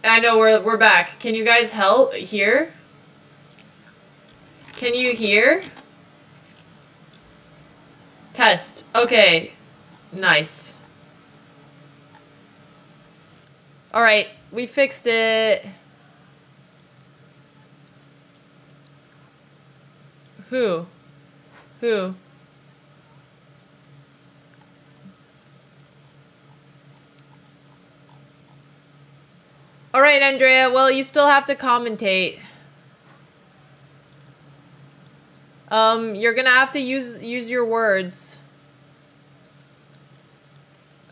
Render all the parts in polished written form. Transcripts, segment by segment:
I know we're back. Can you guys hear? Can you hear? Test. Okay. Nice. Alright, we fixed it. Who? Alright, Andrea, well, you still have to commentate. You're gonna have to use your words.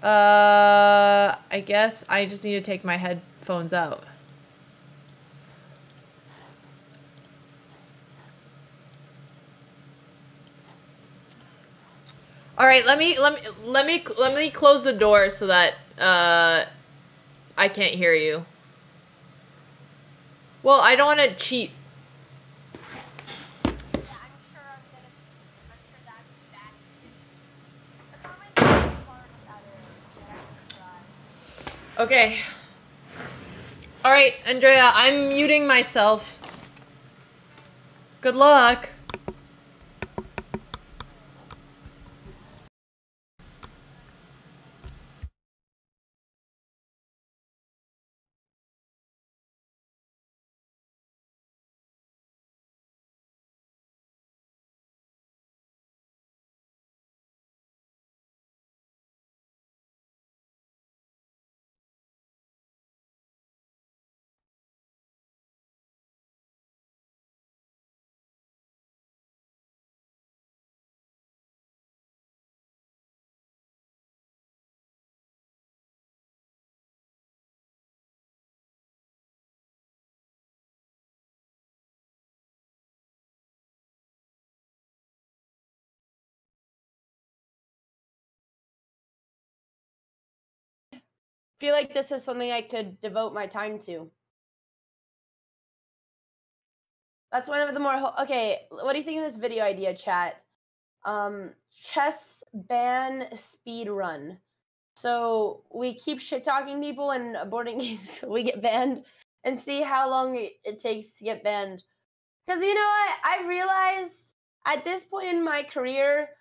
I guess I just need to take my headphones out. All right, let me close the door so that I can't hear you. Well, I don't want to cheat. Okay. All right, Andrea, I'm muting myself. Good luck. Feel like this is something I could devote my time to. That's one of the more okay. What do you think of this video idea, chat? Chess ban speed run. So we keep shit talking people and aborting games so we get banned, and see how long it takes to get banned. Because you know what? I realized at this point in my career,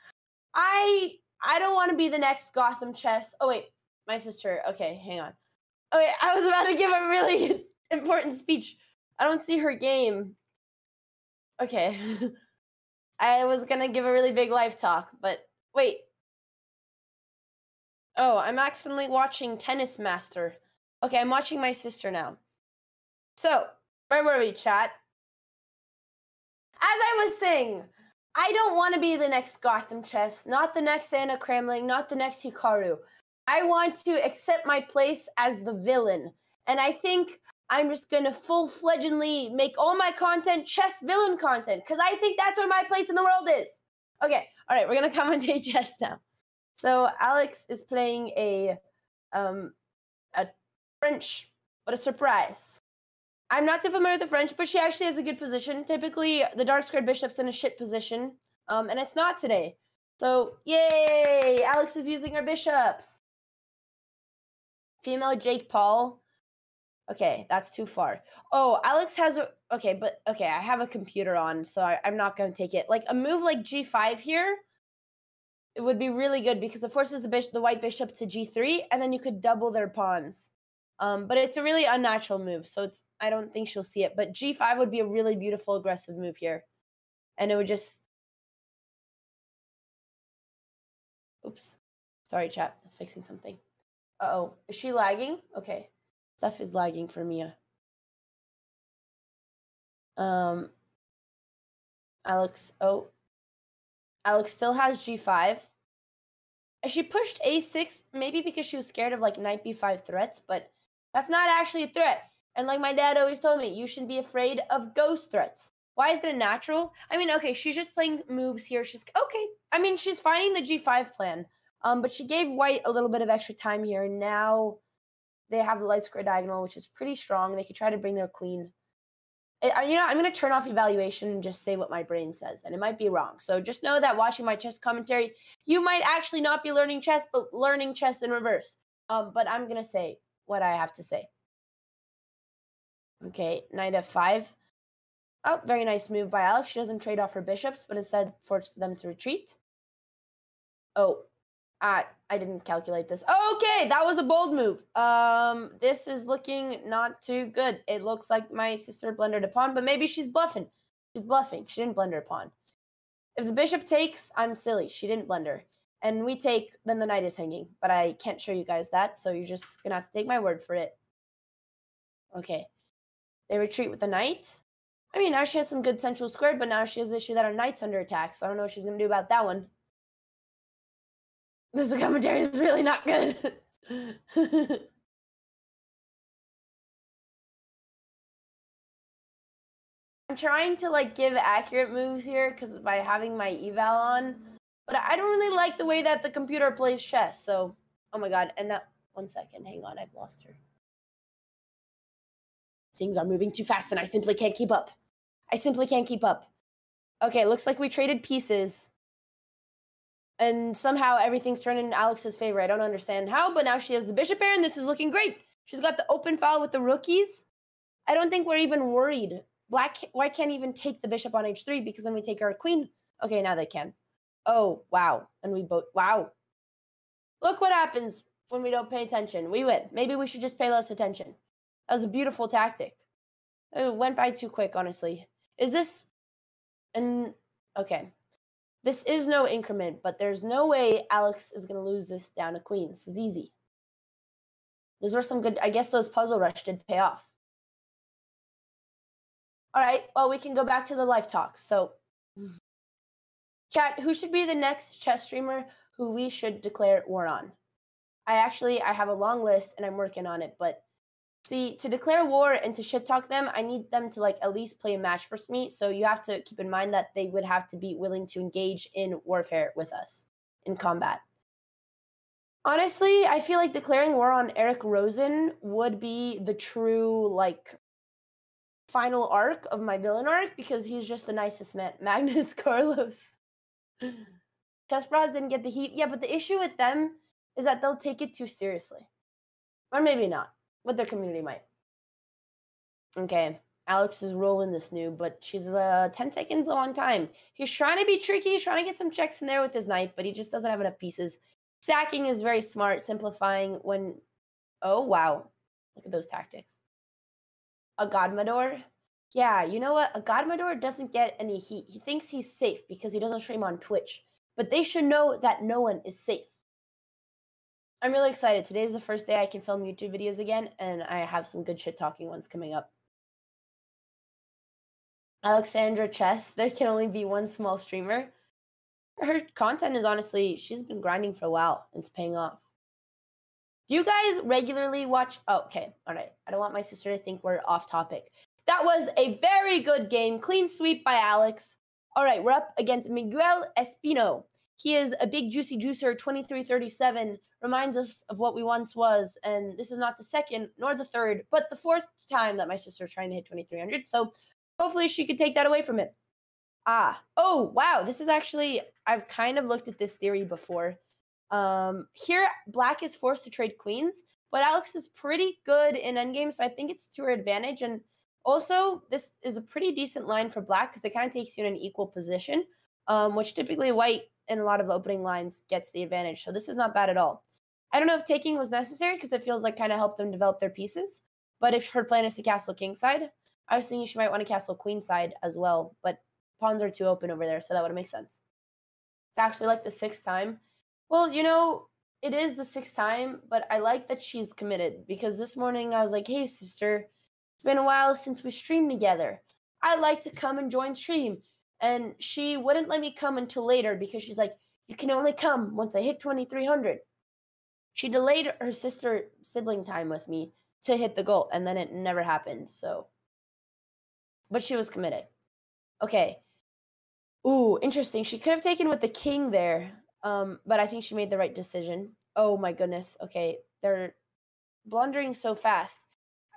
I don't want to be the next Gotham Chess. Oh wait, my sister. Okay, hang on. Oh wait, I was about to give a really important speech. I don't see her game. Okay. I was gonna give a really big live talk, but wait. Oh, I'm accidentally watching Tennis Master. Okay, I'm watching my sister now. So, where were we, chat? As I was saying, I don't want to be the next Gotham Chess, not the next Anna Cramling, not the next Hikaru. I want to accept my place as the villain. And I think I'm just going to full-fledgedly make all my content chess villain content, because I think that's where my place in the world is. Okay, all right, we're going to commentate chess now. So Alex is playing a French, what a surprise. I'm not too familiar with the French, but she actually has a good position. Typically, the dark squared bishop's in a shit position, and it's not today. So, yay! Alex is using her bishops. Female Jake Paul. Okay, that's too far. Oh, Alex has a... Okay, I have a computer on, so I'm not going to take it. Like, a move like g5 here, it would be really good because it forces the white bishop to g3, and then you could double their pawns. But it's a really unnatural move, so I don't think she'll see it. But g5 would be a really beautiful aggressive move here. And it would just... Oops. Sorry, chat. I was fixing something. Uh-oh. Is she lagging? Okay. Stuff is lagging for Mia. Alex... Oh. Alex still has g5. She pushed a6, maybe because she was scared of, like, knight b5 threats, but that's not actually a threat. And like my dad always told me, you shouldn't be afraid of ghost threats. Why is it natural? I mean, okay, she's just playing moves here. She's okay. I mean, she's finding the g5 plan. But she gave white a little bit of extra time here. Now they have the light square diagonal, which is pretty strong. They could try to bring their queen. You know, I'm going to turn off evaluation and just say what my brain says, and it might be wrong. So just know that watching my chess commentary, you might actually not be learning chess, but learning chess in reverse. But I'm going to say what I have to say. Okay, knight f5. Oh, very nice move by Alex. She doesn't trade off her bishops, but instead forces them to retreat. Oh, I didn't calculate this. Okay, that was a bold move. This is looking not too good. It looks like my sister blundered a pawn, but maybe she's bluffing. She's bluffing. She didn't blunder a pawn. If the bishop takes, I'm silly. She didn't blunder. And we take, then the knight is hanging. But I can't show you guys that, so you're just going to have to take my word for it. Okay. They retreat with the knight. I mean, now she has some good central squared, but now she has the issue that her knight's under attack, so I don't know what she's going to do about that one. This commentary is really not good. I'm trying to like give accurate moves here because by having my eval on, but I don't really like the way that the computer plays chess. So, oh my god! And that 1 second, hang on, I've lost her. Things are moving too fast, and I simply can't keep up. I simply can't keep up. Okay, looks like we traded pieces, and somehow everything's turned in Alex's favor. I don't understand how, but now she has the bishop pair, and this is looking great. She's got the open file with the rookies. I don't think we're even worried. Black, why can't even take the bishop on h3 because then we take our queen. Okay, now they can. Oh, wow. And we both, wow. Look what happens when we don't pay attention. We win. Maybe we should just pay less attention. That was a beautiful tactic. It went by too quick, honestly. Is this, and okay. This is no increment, but there's no way Alex is going to lose this down to queen. This is easy. Those were some good, I guess those puzzle rush did pay off. All right, well, we can go back to the live talk. So, chat, who should be the next chess streamer who we should declare war on? I have a long list and I'm working on it, but see, to declare war and to shit talk them, I need them to like at least play a match for me. So you have to keep in mind that they would have to be willing to engage in warfare with us in combat. Honestly, I feel like declaring war on Eric Rosen would be the true like final arc of my villain arc because he's just the nicest man. Magnus Carlos. Chess Bros didn't get the heat. Yeah, but the issue with them is that they'll take it too seriously. Or maybe not, but their community might. Okay, Alex is rolling this new, but she's 10 seconds low on time. He's trying to be tricky. He's trying to get some checks in there with his knight, but he just doesn't have enough pieces. Sacking is very smart, simplifying when... Oh, wow. Look at those tactics. A Godmador? Yeah, you know what? A Godmador doesn't get any heat. He thinks he's safe because he doesn't stream on Twitch. But they should know that no one is safe. I'm really excited. Today's the first day I can film YouTube videos again, and I have some good shit-talking ones coming up. Alexandra Chess, there can only be one small streamer. Her content is honestly, she's been grinding for a while. It's paying off. Do you guys regularly watch? Oh, okay. All right. I don't want my sister to think we're off topic. That was a very good game. Clean sweep by Alex. All right. We're up against Miguel Espino. He is a big juicy juicer, 2337. Reminds us of what we once was. And this is not the second nor the third, but the fourth time that my sister's trying to hit 2300. So hopefully she could take that away from him. Oh, wow. This is actually, I've kind of looked at this theory before. Here, black is forced to trade queens, but Alex is pretty good in endgame, so I think it's to her advantage. And also, this is a pretty decent line for black because it kind of takes you in an equal position, which typically white in a lot of opening lines gets the advantage. So this is not bad at all. I don't know if taking was necessary because it feels like kind of helped them develop their pieces. But if her plan is to castle kingside, I was thinking she might want to castle queenside as well. But pawns are too open over there, so that would make sense. It's actually like the 6th time. Well, you know, it is the 6th time, but I like that she's committed because this morning I was like, hey, sister, it's been a while since we streamed together. I'd like to come and join stream. And she wouldn't let me come until later because she's like, you can only come once I hit 2300. She delayed her sister sibling time with me to hit the goal, and then it never happened. So, but she was committed. Okay. Ooh, interesting. She could have taken with the king there. But I think she made the right decision. Oh my goodness. Okay, they're blundering so fast.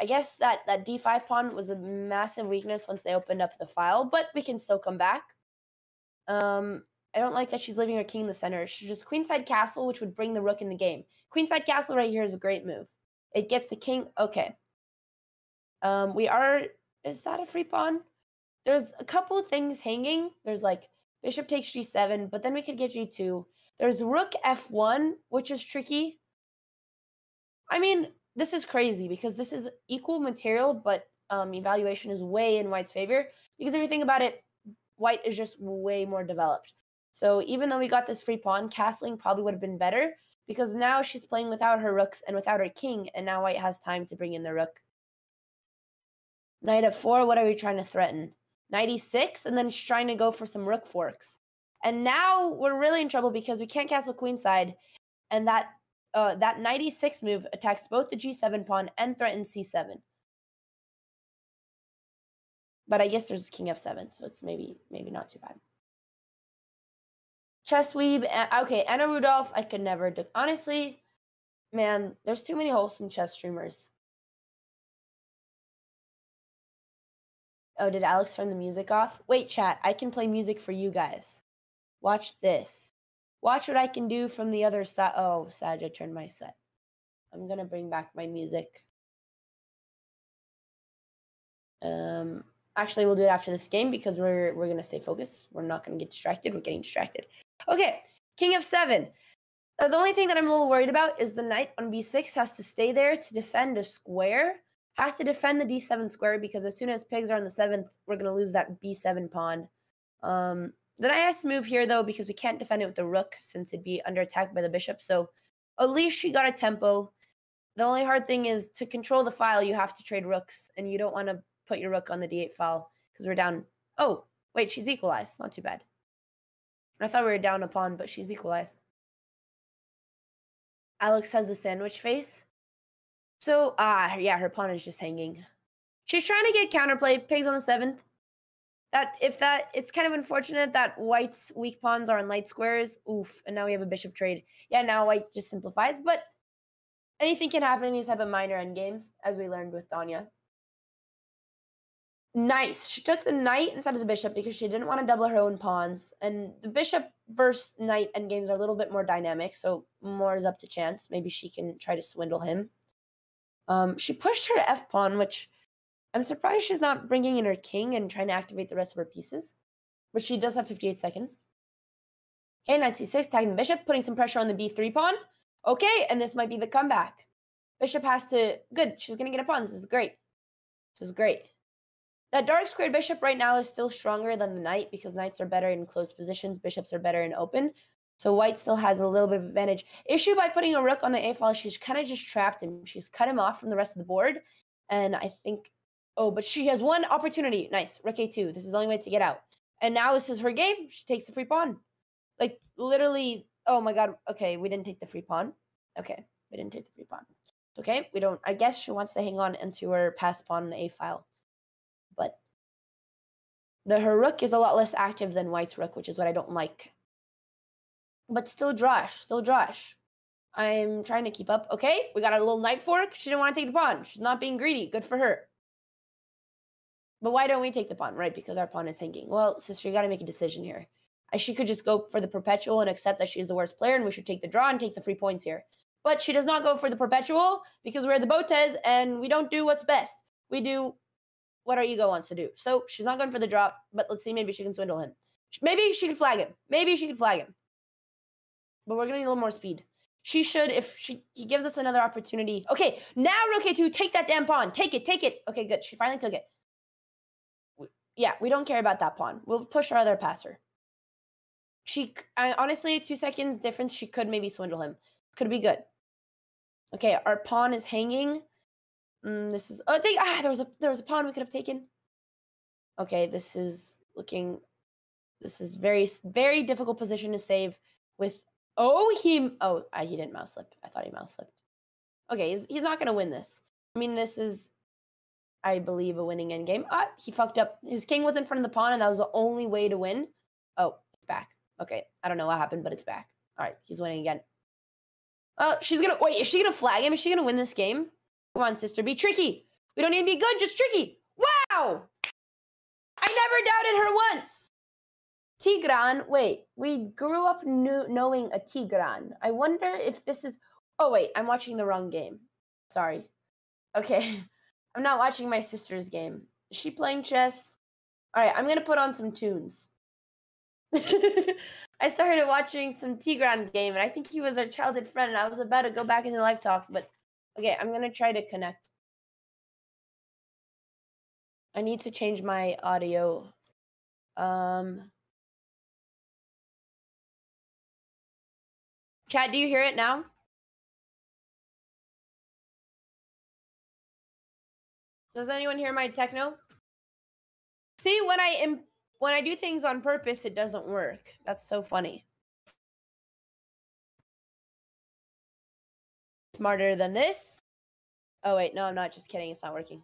I guess that d5 pawn was a massive weakness once they opened up the file, but we can still come back. I don't like that she's leaving her king in the center. She's just queenside castle, which would bring the rook in the game. Queenside castle right here is a great move. It gets the king. Okay. Is that a free pawn? There's a couple things hanging. There's like bishop takes g7, but then we could get g2. There's rook f1, which is tricky. I mean, this is crazy because this is equal material, but evaluation is way in white's favor. Because if you think about it, white is just way more developed. So even though we got this free pawn, castling probably would have been better because now she's playing without her rooks and without her king, and now white has time to bring in the rook. Knight f4, what are we trying to threaten? Knight e6, and then she's trying to go for some rook forks. And now we're really in trouble because we can't castle queenside, and that knight e6 move attacks both the g7 pawn and threatens c7. But I guess there's king f7, so it's maybe not too bad. Chess Weeb, okay, Anna Rudolph, I could never do. Honestly, man, there's too many wholesome chess streamers. Oh, did Alex turn the music off? Wait, chat, I can play music for you guys. Watch this. Watch what I can do from the other side. Oh, Sag, I turned my set. I'm gonna bring back my music. Actually, we'll do it after this game because we're gonna stay focused. We're not gonna get distracted. We're getting distracted. Okay, king f7. The only thing that I'm a little worried about is the knight on b6 has to stay there to defend a square. Has to defend the d7 square because as soon as pigs are on the 7th, we're gonna lose that b7 pawn. The knight has to move here though because we can't defend it with the rook since it'd be under attack by the bishop. So at least she got a tempo. The only hard thing is to control the file, you have to trade rooks, and you don't want to put your rook on the d8 file because we're down. Oh, wait, she's equalized. Not too bad. I thought we were down a pawn, but she's equalized. Alex has the sandwich face. So, yeah, her pawn is just hanging. She's trying to get counterplay. Pigs on the 7th. It's kind of unfortunate that white's weak pawns are on light squares. Oof, and now we have a bishop trade. Yeah, now white just simplifies, but anything can happen in these type of minor endgames, as we learned with Danya. Nice. She took the knight instead of the bishop because she didn't want to double her own pawns. And the bishop versus knight endgames are a little bit more dynamic, so more is up to chance. Maybe she can try to swindle him. She pushed her f-pawn, which I'm surprised she's not bringing in her king and trying to activate the rest of her pieces. But she does have 58 seconds. Okay, knight c6, tagging the bishop, putting some pressure on the b3 pawn. Okay, and this might be the comeback. Bishop has to... Good, she's going to get a pawn. This is great. This is great. That dark squared bishop right now is still stronger than the knight because knights are better in closed positions. Bishops are better in open. So white still has a little bit of advantage. Issue by putting a rook on the a file, she's kind of just trapped him. She's cut him off from the rest of the board. And I think... Oh, but she has one opportunity. Nice. Rook a2. This is the only way to get out. And now this is her game. She takes the free pawn. Like, literally... Oh, my God. Okay, we didn't take the free pawn. Okay, we didn't take the free pawn. Okay, we don't... I guess she wants to hang on into her pass pawn in the a file. But her rook is a lot less active than white's rook, which is what I don't like. But still Drosh. Still Drosh. I'm trying to keep up. Okay, we got a little knight fork. She didn't want to take the pawn. She's not being greedy. Good for her. But why don't we take the pawn? Right, because our pawn is hanging. Well, sister, you got to make a decision here. She could just go for the perpetual and accept that she's the worst player and we should take the draw and take the 3 points here. But she does not go for the perpetual because we're the Botez and we don't do what's best. We do what our ego wants to do. So she's not going for the drop, but let's see, maybe she can swindle him. Maybe she can flag him. Maybe she can flag him. But we're going to need a little more speed. She should, if he gives us another opportunity. Okay, now rook a2, take that damn pawn. Take it, take it. Okay, good. She finally took it. Yeah, we don't care about that pawn. We'll push our other passer. Honestly, 2 seconds difference, she could maybe swindle him. Could be good. Okay, our pawn is hanging. This is... Oh, there was a pawn we could have taken. Okay, this is looking... This is very, very difficult position to save with... he didn't mouse slip. I thought he mouse slipped. Okay, he's not going to win this. I mean, this is, I believe, a winning endgame. He fucked up. His king was in front of the pawn, and that was the only way to win. Oh, it's back. Okay, I don't know what happened, but it's back. All right, he's winning again. She's going to... Wait, is she going to flag him? Is she going to win this game? Come on, sister, be tricky. We don't need to be good, just tricky. Wow! I never doubted her once. Tigran, wait, we grew up knowing a Tigran. I wonder if this is... Oh, wait, I'm watching the wrong game. Sorry. Okay. I'm not watching my sister's game. Is she playing chess? All right, I'm going to put on some tunes. I started watching some Tigran game, and I think he was our childhood friend, and I was about to go back into live talk, but okay, I'm going to try to connect. I need to change my audio. Chat, do you hear it now? Does anyone hear my techno? See, when I do things on purpose, it doesn't work. That's so funny. Smarter than this. Oh wait, no, I'm not. Just kidding. It's not working.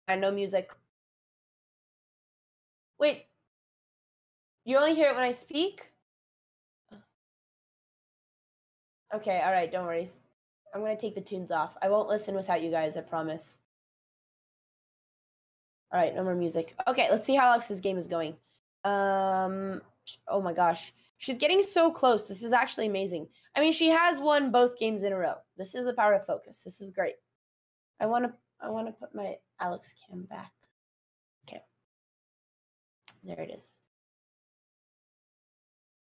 I know music. Wait. You only hear it when I speak? Okay, all right, don't worry. I'm going to take the tunes off. I won't listen without you guys, I promise. All right, no more music. Okay, let's see how Alex's game is going. Oh my gosh. She's getting so close. This is actually amazing. I mean, she has won both games in a row. This is the power of focus. This is great. I want to put my Alex cam back. Okay. There it is.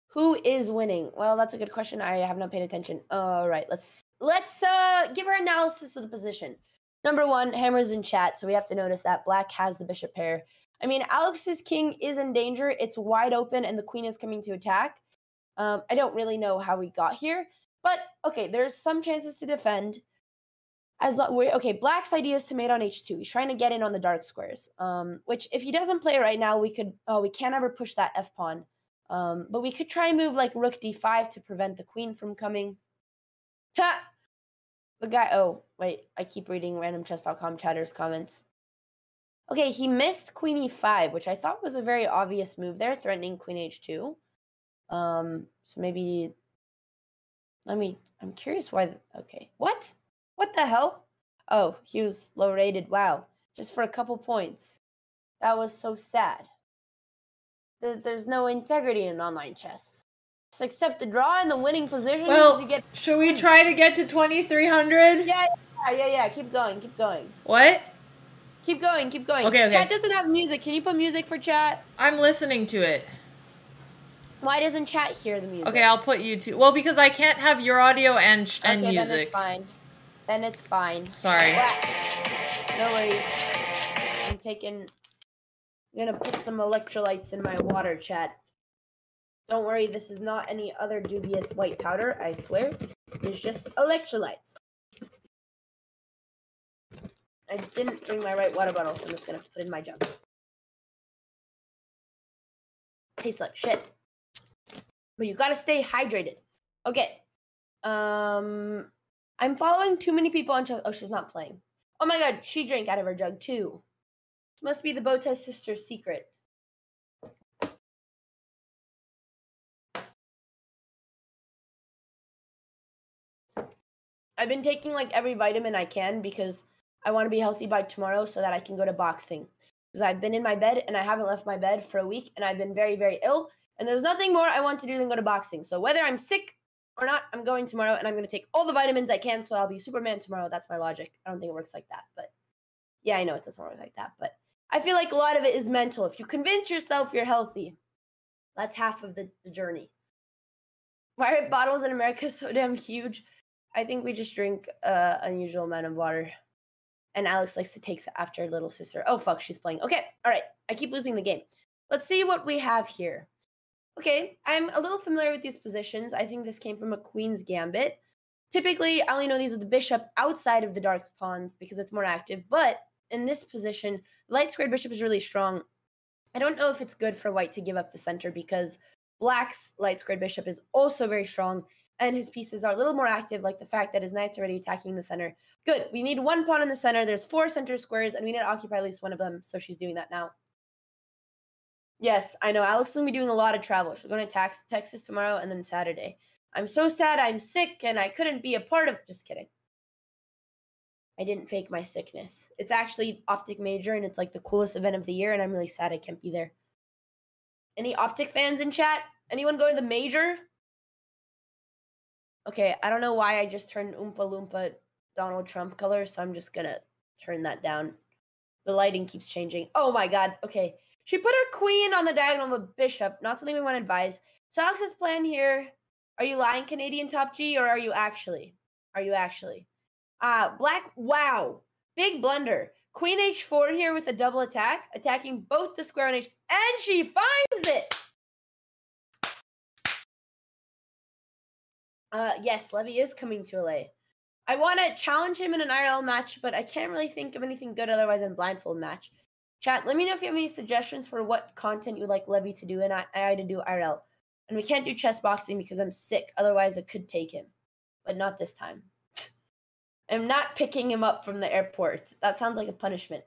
Who is winning? Well, that's a good question. I have not paid attention. All right, let's give her analysis of the position. Number one, hammers in chat, so we have to notice that black has the bishop pair. I mean, Alex's king is in danger. It's wide open, and the queen is coming to attack. I don't really know how we got here, but okay, there's some chances to defend. Okay, black's idea is to mate on h2. He's trying to get in on the dark squares. Which if he doesn't play right now, we can't ever push that f pawn. But we could try and move like rook d5 to prevent the queen from coming. Ha! The guy, oh, wait, I keep reading randomchess.com chatter's comments. Okay, he missed queen e5, which I thought was a very obvious move there, threatening queen h2. So maybe, I'm curious why, okay, what? What the hell? Oh, he was low rated, wow, just for a couple points. That was so sad. There's no integrity in online chess. Just accept the draw in the winning position. Well, you get should we try to get to 2,300? Yeah. Keep going. What? Keep going. Okay. Chat doesn't have music. Can you put music for chat? I'm listening to it. Why doesn't chat hear the music? Okay, I'll put you to. Well, because I can't have your audio and music. Then it's fine. Sorry. No worries. I'm gonna put some electrolytes in my water, chat. Don't worry, this is not any other dubious white powder, I swear. It's just electrolytes. I didn't bring my right water bottle, so I'm just gonna put it in my jug. Tastes like shit. But you gotta stay hydrated. Okay. I'm following too many people on chat. Oh, she's not playing. Oh my god, she drank out of her jug too. This must be the Botez sister's secret. I've been taking like every vitamin I can because I want to be healthy by tomorrow so that I can go to boxing. Because I've been in my bed and I haven't left my bed for a week and I've been very, very ill. And there's nothing more I want to do than go to boxing. So whether I'm sick or not, I'm going tomorrow and I'm going to take all the vitamins I can so I'll be Superman tomorrow. That's my logic. I don't think it works like that. But yeah, I know it doesn't work like that. But I feel like a lot of it is mental. If you convince yourself you're healthy, that's half of the journey. Why are bottles in America so damn huge? I think we just drink an unusual amount of water. And Alex likes to take after little sister. Oh, fuck, she's playing. Okay, all right. I keep losing the game. Let's see what we have here. Okay, I'm a little familiar with these positions. I think this came from a queen's gambit. Typically, I only know these with the bishop outside of the dark pawns because it's more active. But in this position, the light squared bishop is really strong. I don't know if it's good for white to give up the center because black's light squared bishop is also very strong. And his pieces are a little more active, like the fact that his knight's already attacking the center. Good. We need one pawn in the center. There's 4 center squares, and we need to occupy at least one of them. So she's doing that now. Yes, I know. Alex is going to be doing a lot of travel. She's going to Texas tomorrow and then Saturday. I'm so sad. I'm sick, and I couldn't be a part of... Just kidding. I didn't fake my sickness. It's actually Optic Major, and it's like the coolest event of the year, and I'm really sad I can't be there. Any Optic fans in chat? Anyone go to the Major? Okay, I don't know why I just turned Oompa Loompa Donald Trump color, so I'm just gonna turn that down. The lighting keeps changing. Oh my god, okay. She put her queen on the diagonal of a bishop, not something we want to advise. So Alex's plan here, are you lying, Canadian Top G, or are you actually? Are you actually? Black, wow. Big blunder. Queen h4 here with a double attack, attacking both the square on h, and she finds it! Yes, Levy is coming to LA. I want to challenge him in an IRL match, but I can't really think of anything good otherwise than blindfold match. Chat, let me know if you have any suggestions for what content you'd like Levy to do and I to do IRL. And we can't do chess boxing because I'm sick, otherwise I could take him. But not this time. I'm not picking him up from the airport. That sounds like a punishment.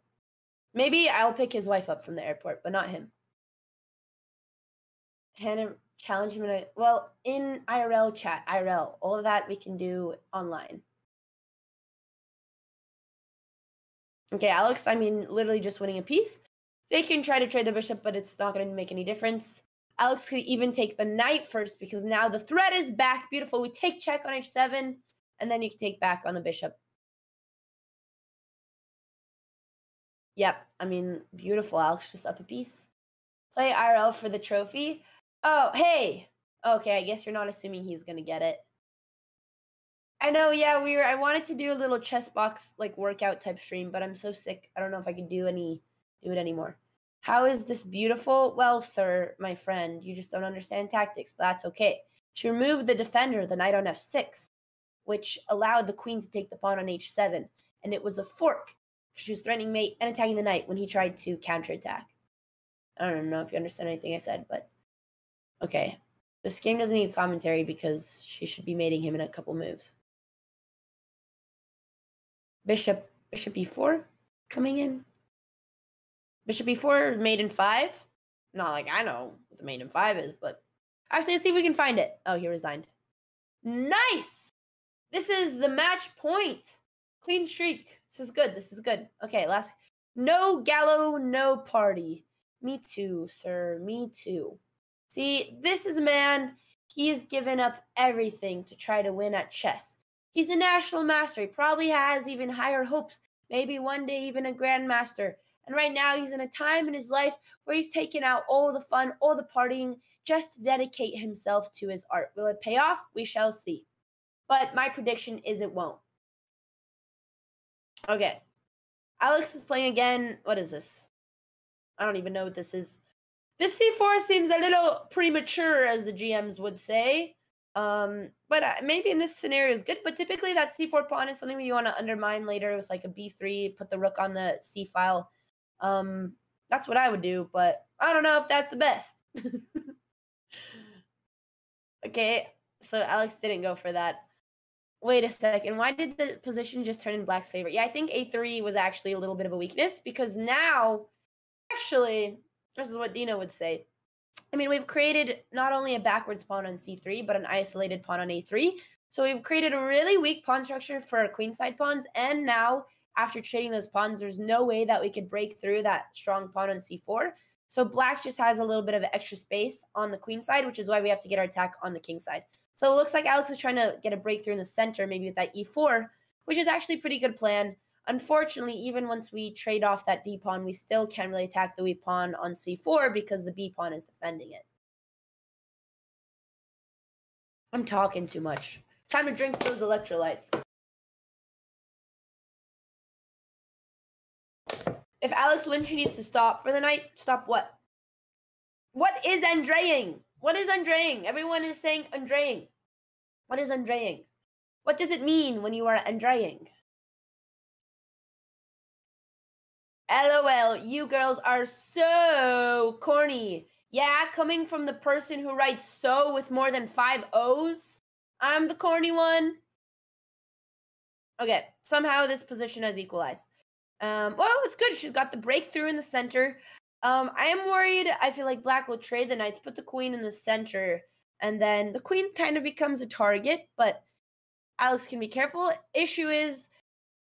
Maybe I'll pick his wife up from the airport, but not him. Hannah, challenge him in IRL chat, IRL. All of that we can do online. Okay, Alex, I mean, literally just winning a piece. They can try to trade the bishop, but it's not going to make any difference. Alex could even take the knight first because now the threat is back. Beautiful. We take check on h7, and then you can take back on the bishop. Yep, I mean, beautiful. Alex just up a piece. Play IRL for the trophy. Oh, hey. Okay, I guess you're not assuming he's going to get it. I know, yeah, I wanted to do a little chess box like workout type stream, but I'm so sick. I don't know if I can do it anymore. How is this beautiful? Well, sir, my friend, you just don't understand tactics, but that's okay. She removed the defender, the knight on f6, which allowed the queen to take the pawn on h7, and it was a fork. She was threatening mate and attacking the knight when he tried to counterattack. I don't know if you understand anything I said, but okay. This game doesn't need commentary because she should be mating him in a couple moves. Bishop e4 coming in. Bishop e4, mate in 5. Not like I know what the mate in 5 is, but actually, let's see if we can find it. Oh, he resigned. Nice! This is the match point. Clean streak. This is good. This is good. Okay, last. No gallo, no party. Me too, sir. Me too. See, this is a man. He has given up everything to try to win at chess. He's a national master. He probably has even higher hopes. Maybe one day even a grandmaster. And right now he's in a time in his life where he's taken out all the fun, all the partying, just to dedicate himself to his art. Will it pay off? We shall see. But my prediction is it won't. Okay. Alex is playing again. What is this? I don't even know what this is. This c4 seems a little premature, as the GMs would say. But maybe in this scenario is good. But typically that c4 pawn is something you want to undermine later with like a b3, put the rook on the c file. That's what I would do, but I don't know if that's the best. Okay, so Alex didn't go for that. Wait a second. Why did the position just turn in Black's favor? Yeah, I think a3 was actually a little bit of a weakness because now, actually, this is what Dino would say. I mean, we've created not only a backwards pawn on c3, but an isolated pawn on a3. So we've created a really weak pawn structure for our queenside pawns. And now, after trading those pawns, there's no way that we could break through that strong pawn on c4. So Black just has a little bit of extra space on the queen side, which is why we have to get our attack on the king side. So it looks like Alex is trying to get a breakthrough in the center, maybe with that e4, which is actually a pretty good plan. Unfortunately, even once we trade off that d pawn, we still can't really attack the weak pawn on c4 because the b pawn is defending it. I'm talking too much. Time to drink those electrolytes. If Alex wins, she needs to stop for the night. Stop what? What is Andreying? What is Andreying? Everyone is saying Andreying. What is Andreying? What does it mean when you are Andreying? LOL, you girls are so corny. Yeah, coming from the person who writes so with more than 5 O's. I'm the corny one. Okay, somehow this position has equalized. Well, it's good. She's got the breakthrough in the center. I am worried. I feel like Black will trade the knights, put the queen in the center, and then the queen kind of becomes a target, but Alex can be careful. Issue is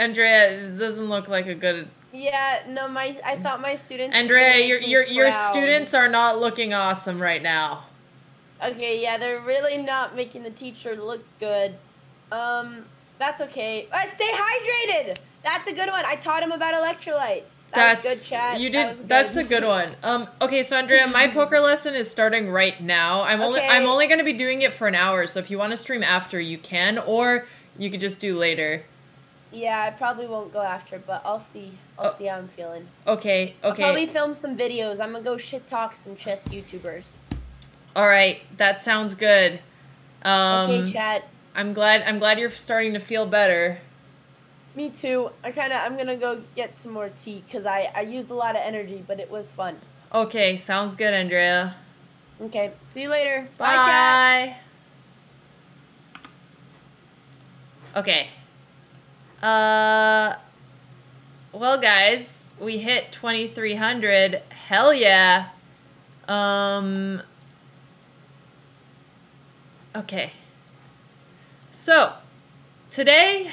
Andrea, this doesn't look like a good. Yeah, no, I thought my students. Andrea, your students are not looking awesome right now. Okay, yeah, they're really not making the teacher look good. That's okay. Stay hydrated. That's a good one. I taught him about electrolytes. That's good, chat. You did. That's a good one. Okay, so Andrea, my poker lesson is starting right now. I'm only going to be doing it for an hour. So if you want to stream after, you can, or you could just do later. Yeah, I probably won't go after, but I'll see. I'll see how I'm feeling. Okay. I'll probably film some videos. I'm gonna go shit talk some chess YouTubers. All right, that sounds good. Okay, chat. I'm glad you're starting to feel better. Me too. I'm gonna go get some more tea because I used a lot of energy, but it was fun. Okay, sounds good, Andrea. Okay, see you later. Bye. Bye, chat. Okay. Well, guys, we hit 2,300. Hell yeah. Okay. So, today,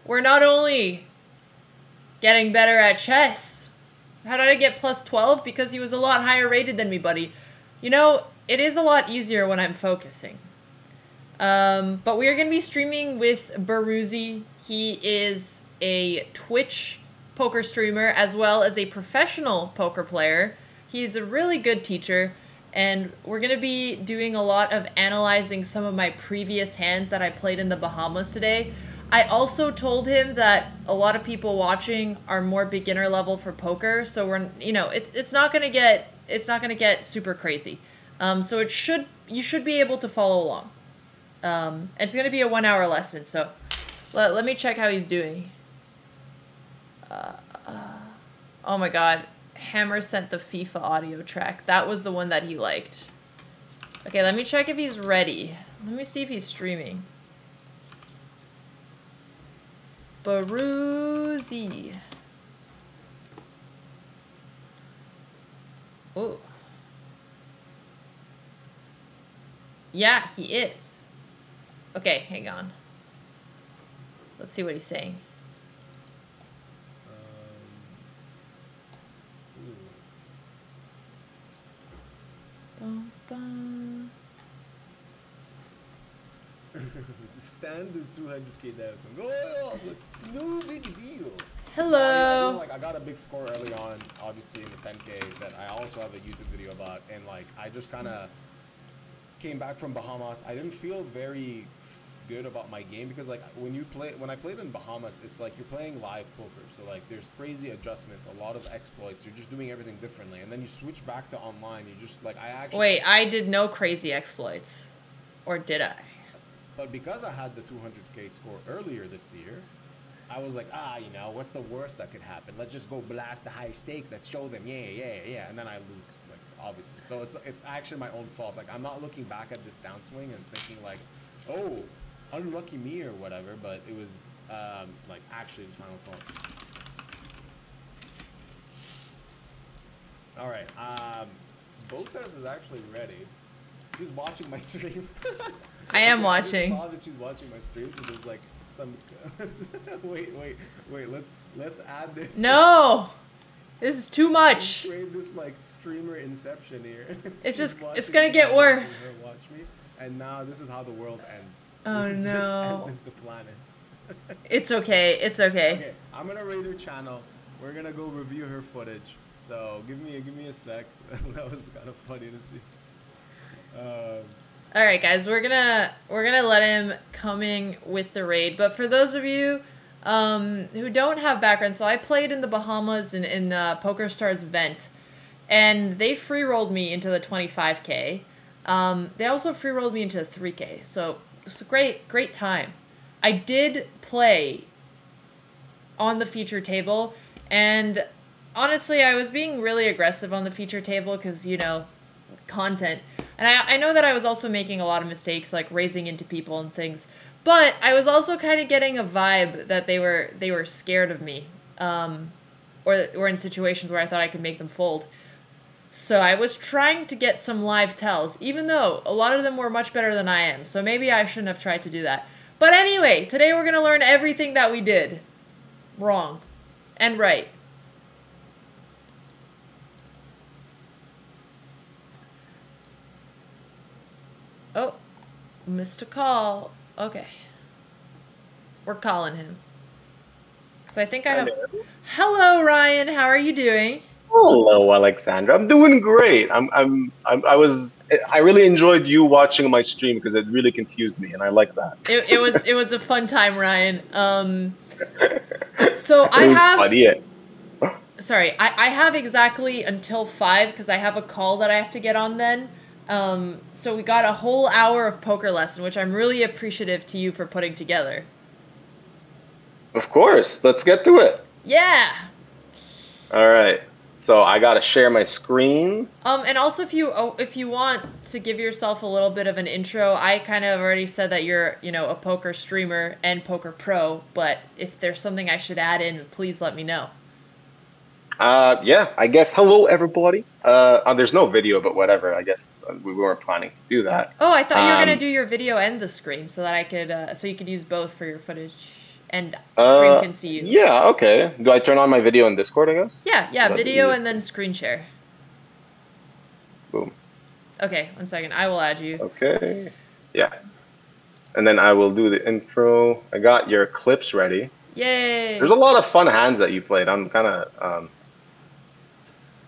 we're not only getting better at chess. How did I get plus 12? Because he was a lot higher rated than me, buddy. You know, it is a lot easier when I'm focusing. But we are going to be streaming with Baruzzi. He is a Twitch poker streamer as well as a professional poker player. He's a really good teacher, and we're going to be doing a lot of analyzing some of my previous hands that I played in the Bahamas today. I also told him that a lot of people watching are more beginner level for poker, so we're, you know, it's not going to get super crazy. So you should be able to follow along. It's going to be a 1 hour lesson, so let me check how he's doing. Oh my god, Hammer sent the FIFA audio track. That was the one that he liked. Okay, let me check if he's ready. Let me see if he's streaming. Baruzzi. Oh. Yeah, he is. Okay, hang on. Let's see what he's saying. Bum, bum. Standard 200k down. Oh, no big deal. Hello. I got a big score early on, obviously in the 10k that I also have a YouTube video about, and like I just kind of came back from Bahamas. I didn't feel very good about my game because like when I played in Bahamas, it's like you're playing live poker, so like there's crazy adjustments, a lot of exploits, you're just doing everything differently, and then you switch back to online, you just like wait, I did no crazy exploits, or did I? But because I had the 200k score earlier this year, I was like, you know, what's the worst that could happen? Let's just go blast the high stakes. Let's show them, yeah, and then I lose, like, obviously. So it's actually my own fault. Like, I'm not looking back at this downswing and thinking like, oh, unlucky me or whatever. But it was like actually just my own fault. All right, Botez is actually ready. She's watching my stream. I am watching. I saw that she's watching my stream, so there's like some. wait. Let's add this. No, this is too much. Create this like streamer inception here. It's it's gonna get worse. Watch me, and now this is how the world ends. Oh no. Just ended the planet. It's okay. It's okay. Okay, I'm gonna raid her channel. We're gonna go review her footage. So give me a sec. That was kind of funny to see. All right, guys, we're gonna let him coming with the raid. But for those of you who don't have background, so I played in the Bahamas in the PokerStars event, and they free rolled me into the 25k. They also free rolled me into the 3k. So it's a great time. I did play on the feature table, and honestly, I was being really aggressive on the feature table because, you know, content. And I know that I was also making a lot of mistakes, like raising into people and things. But I was also kind of getting a vibe that they were scared of me, or in situations where I thought I could make them fold. So I was trying to get some live tells, even though a lot of them were much better than I am. So maybe I shouldn't have tried to do that. But anyway, today we're going to learn everything that we did wrong and right. Oh, missed a call. Okay. We're calling him. Because I think I have... Hello, Ryan. How are you doing? Hello, Alexandra. I'm doing great. I really enjoyed you watching my stream because it really confused me, and I like that. It was a fun time, Ryan. So I have... Funny, yeah. Sorry, I have exactly until 5 because I have a call that I have to get on then. So we got a whole hour of poker lesson, which I'm really appreciative to you for putting together. Of course. Let's get to it. Yeah. All right. So I gotta share my screen. And also if you want to give yourself a little bit of an intro, I kind of already said that you're, you know, a poker streamer and poker pro, but if there's something I should add in, please let me know. Yeah, I guess hello everybody. There's no video, but whatever. I guess we weren't planning to do that. Oh, I thought you were gonna do your video and the screen so that I could so you could use both for your footage and stream can see you. Yeah, okay. Do I turn on my video in Discord, I guess? Yeah, video and then screen share. Boom. Okay, 1 second. I will add you. Okay. Yeah. And then I will do the intro. I got your clips ready. Yay! There's a lot of fun hands that you played. I'm kind of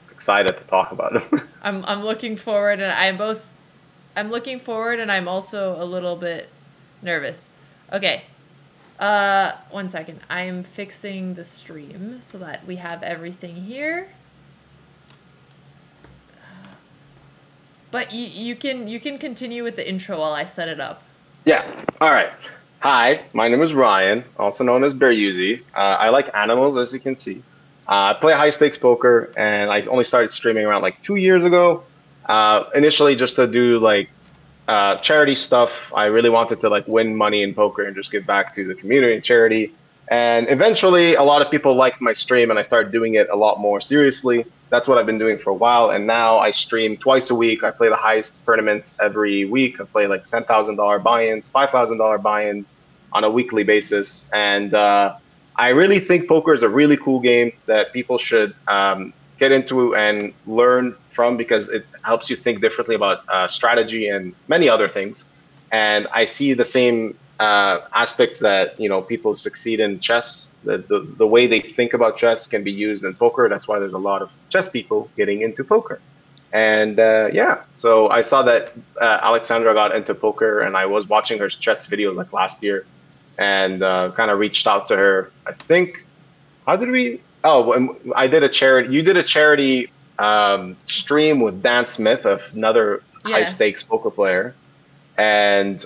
excited to talk about them. I'm looking forward, and I'm looking forward, and I'm also a little bit nervous. Okay. 1 second. I'm fixing the stream so that we have everything here. But you can continue with the intro while I set it up. Yeah. All right. Hi, my name is Ryan, also known as Bearyuzi. I like animals, as you can see. I play high stakes poker, and I only started streaming around like 2 years ago. Initially, just to do like charity stuff. I really wanted to like win money in poker and just give back to the community and charity. And eventually, a lot of people liked my stream, and I started doing it a lot more seriously. That's what I've been doing for a while, and now I stream twice a week. I play the highest tournaments every week. I play like $10,000 buy-ins, $5,000 buy-ins on a weekly basis. And I really think poker is a really cool game that people should get into and learn from because it helps you think differently about strategy and many other things. And I see the same aspects that, you know, people succeed in chess. The way they think about chess can be used in poker. That's why there's a lot of chess people getting into poker. And yeah, so I saw that Alexandra got into poker, and I was watching her chess videos like last year, and kind of reached out to her. I think, how did we? Oh, I did a charity. You did a charity stream with Dan Smith, another high stakes poker player. And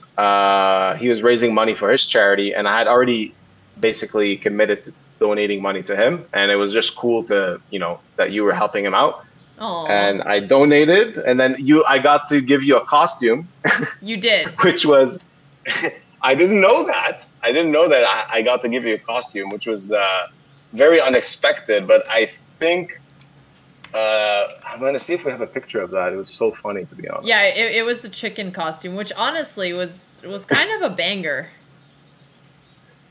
he was raising money for his charity, and I had already basically committed to donating money to him, and it was just cool to, you know, that you were helping him out. Aww. And I donated, and then I got to give you a costume. You did. Which was, I didn't know that. I got to give you a costume, which was very unexpected, but I think I'm gonna see if we have a picture of that. It was so funny, to be honest. Yeah, it was the chicken costume, which honestly was kind of a banger.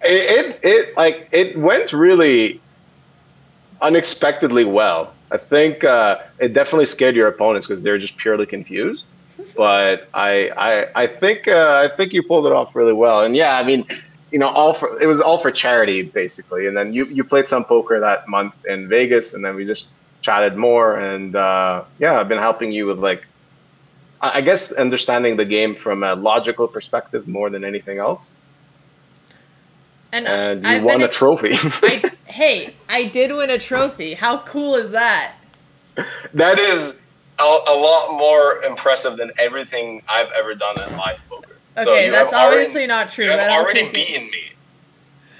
It went really unexpectedly well. I think it definitely scared your opponents because they're just purely confused. But I think you pulled it off really well. And yeah, I mean, you know, it was all for charity basically. And then you played some poker that month in Vegas, and then we just chatted more, and yeah, I've been helping you with, like, I guess understanding the game from a logical perspective more than anything else. And you won a trophy. Hey, I did win a trophy. How cool is that? That is a lot more impressive than everything I've ever done in live poker. Okay, so that's obviously not true. You have already beaten me.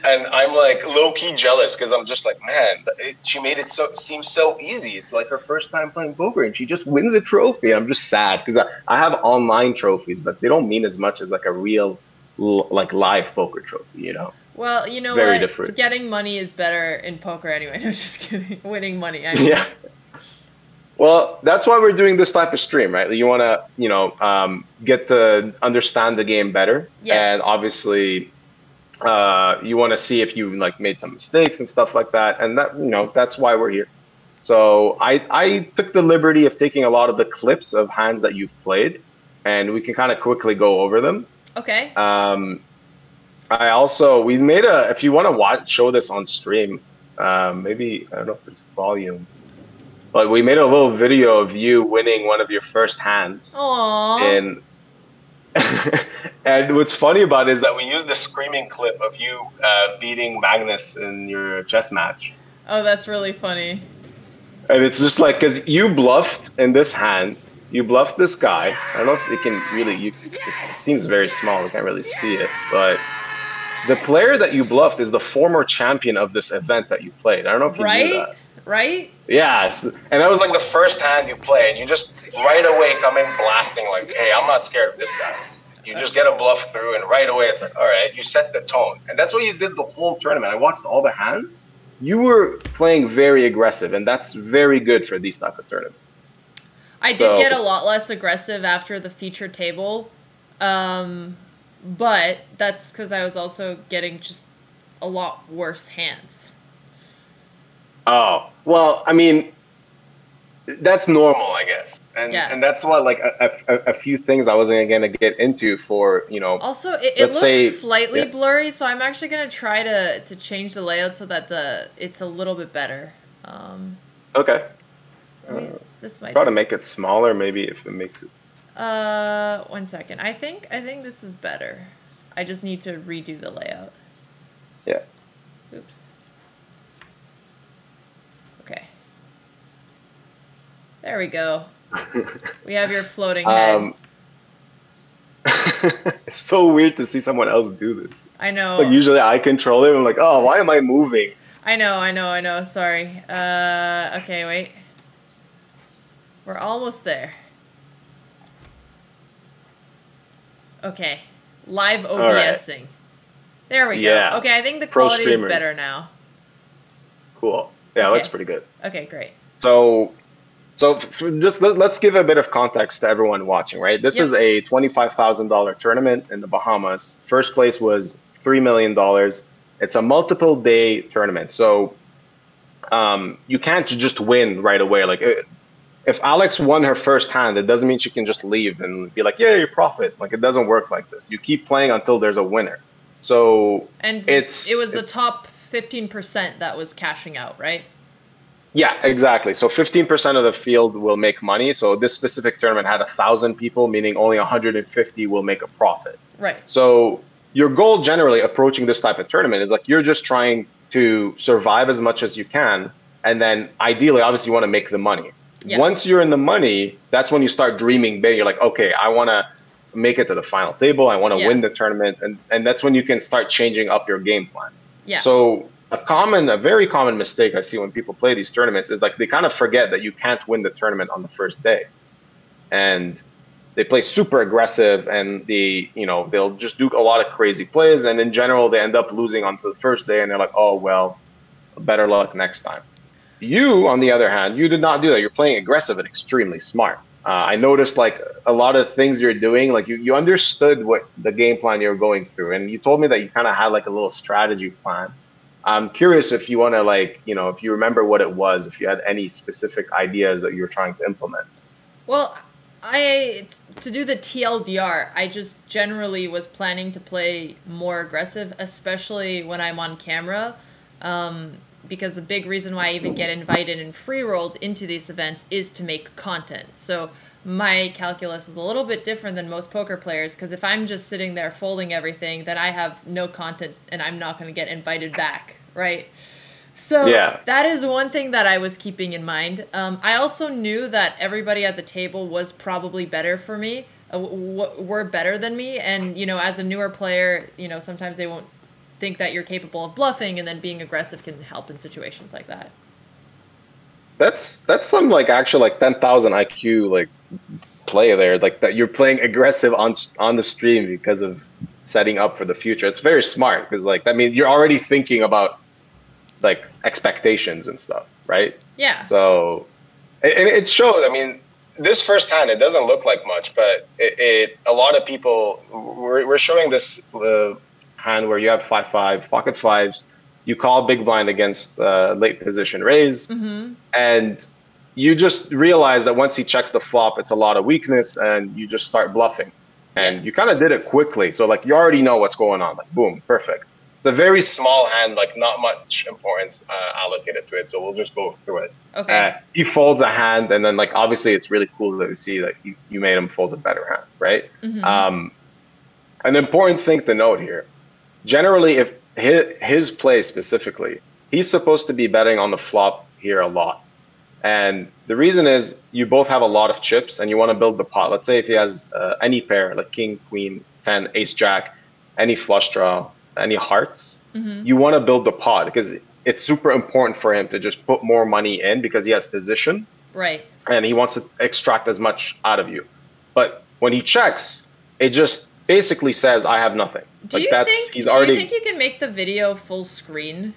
And I'm like low-key jealous because I'm just like, man, she made it seem so easy. It's like her first time playing poker, and she just wins a trophy. And I'm just sad because I have online trophies, but they don't mean as much as like a real, like, live poker trophy, you know? Well, you know Very what? different. Getting money is better in poker anyway. No, just kidding. Winning money. I mean. Yeah. Well, that's why we're doing this type of stream, right? You want to, you know, get to understand the game better. Yes. And obviously, You want to see if you like made some mistakes and stuff like that, and that that's why we're here. So I took the liberty of taking a lot of the clips of hands that you've played, and we can kind of quickly go over them. Okay. We made if you want to show this on stream, maybe, I don't know if there's volume, but we made a little video of you winning one of your first hands. Aww. And what's funny about it is that we used the screaming clip of you beating Magnus in your chess match. Oh, that's really funny. And it's just like, because you bluffed in this hand, you bluffed this guy. I don't know if they can really, it seems very small, we can't really see it, but the player that you bluffed is the former champion of this event that you played. I don't know if you knew that. Right? Yes. And that was like the first hand you play, and you just right away come in blasting like, hey, I'm not scared of this guy. You just get a bluff through, and right away it's like, all right, you set the tone. And that's what you did the whole tournament. I watched all the hands. You were playing very aggressive, and that's very good for these type of tournaments. I did get a lot less aggressive after the feature table, but that's because I was also getting just a lot worse hands. Oh, well, I mean, that's normal, I guess. And that's what, like, a few things I wasn't going to get into for, Also, it looks slightly blurry, so I'm actually going to try to change the layout so that it's a little bit better. Okay. This might try to make it smaller, maybe, if it makes it. 1 second. I think this is better. I just need to redo the layout. Yeah. Oops. Okay. There we go. We have your floating head. It's so weird to see someone else do this. I know. Like, usually I control it. I'm like, oh, why am I moving? I know. Sorry. Okay, wait. We're almost there. Okay. Live OBSing. Right. There we go. Okay, I think the quality is better now. Cool. Yeah, it looks pretty good. Okay, great. So just let's give a bit of context to everyone watching, right? This is a $25,000 tournament in the Bahamas. First place was $3 million. It's a multiple day tournament. So you can't just win right away. Like, if Alex won her first hand, it doesn't mean she can just leave and be like, yeah, you profit. Like, it doesn't work like this. You keep playing until there's a winner. So it was the top 15% that was cashing out, right? Yeah, exactly. So 15% of the field will make money. So this specific tournament had 1,000 people, meaning only 150 will make a profit. Right. So your goal generally approaching this type of tournament is like, you're just trying to survive as much as you can. And then ideally, obviously, you want to make the money. Yeah. Once you're in the money, that's when you start dreaming big. You're like, okay, I want to make it to the final table. I want to win the tournament. And that's when you can start changing up your game plan. Yeah. So a very common mistake I see when people play these tournaments is like, they kind of forget that you can't win the tournament on the first day. And they play super aggressive, and they'll just do a lot of crazy plays. And in general, they end up losing onto the first day, and they're like, oh, well, better luck next time. You, on the other hand, you did not do that. You're playing aggressive and extremely smart. I noticed like a lot of things you're doing, like you understood what the game plan you're going through. And you told me that you kind of had like a little strategy plan. I'm curious if you want to if you remember what it was, if you had any specific ideas that you were trying to implement. Well, to do the TLDR, I just generally was planning to play more aggressive, especially when I'm on camera. Because the big reason why I even get invited and free-rolled into these events is to make content. So my calculus is a little bit different than most poker players, because if I'm just sitting there folding everything, then I have no content and I'm not going to get invited back, right? So that is one thing that I was keeping in mind. I also knew that everybody at the table was probably better for me, were better than me. And, as a newer player, sometimes they won't think that you're capable of bluffing, and then being aggressive can help in situations like that. That's some like actual like 10,000 IQ like play there, like that you're playing aggressive on the stream because of setting up for the future. It's very smart, because like that means you're already thinking about like expectations and stuff, right? Yeah. So it shows. I mean, this first hand, it doesn't look like much, but a lot of people, we're showing this hand where you have 5-5 pocket fives. You call big blind against late position raise, and you just realize that once he checks the flop, it's a lot of weakness, and you just start bluffing. And you kind of did it quickly, so like you already know what's going on. Like boom, perfect. It's a very small hand, like not much importance allocated to it, so we'll just go through it. Okay. He folds a hand, and then like obviously it's really cool to see that you made him fold a better hand, right? An important thing to note here: generally, if his play specifically, he's supposed to be betting on the flop here a lot. And the reason is you both have a lot of chips and you want to build the pot. Let's say if he has any pair, like king, queen, 10, ace, jack, any flush draw, any hearts, you want to build the pot because it's super important for him to just put more money in because he has position. Right. And he wants to extract as much out of you. But when he checks, it just basically says, I have nothing. Do you think you can make the video full screen?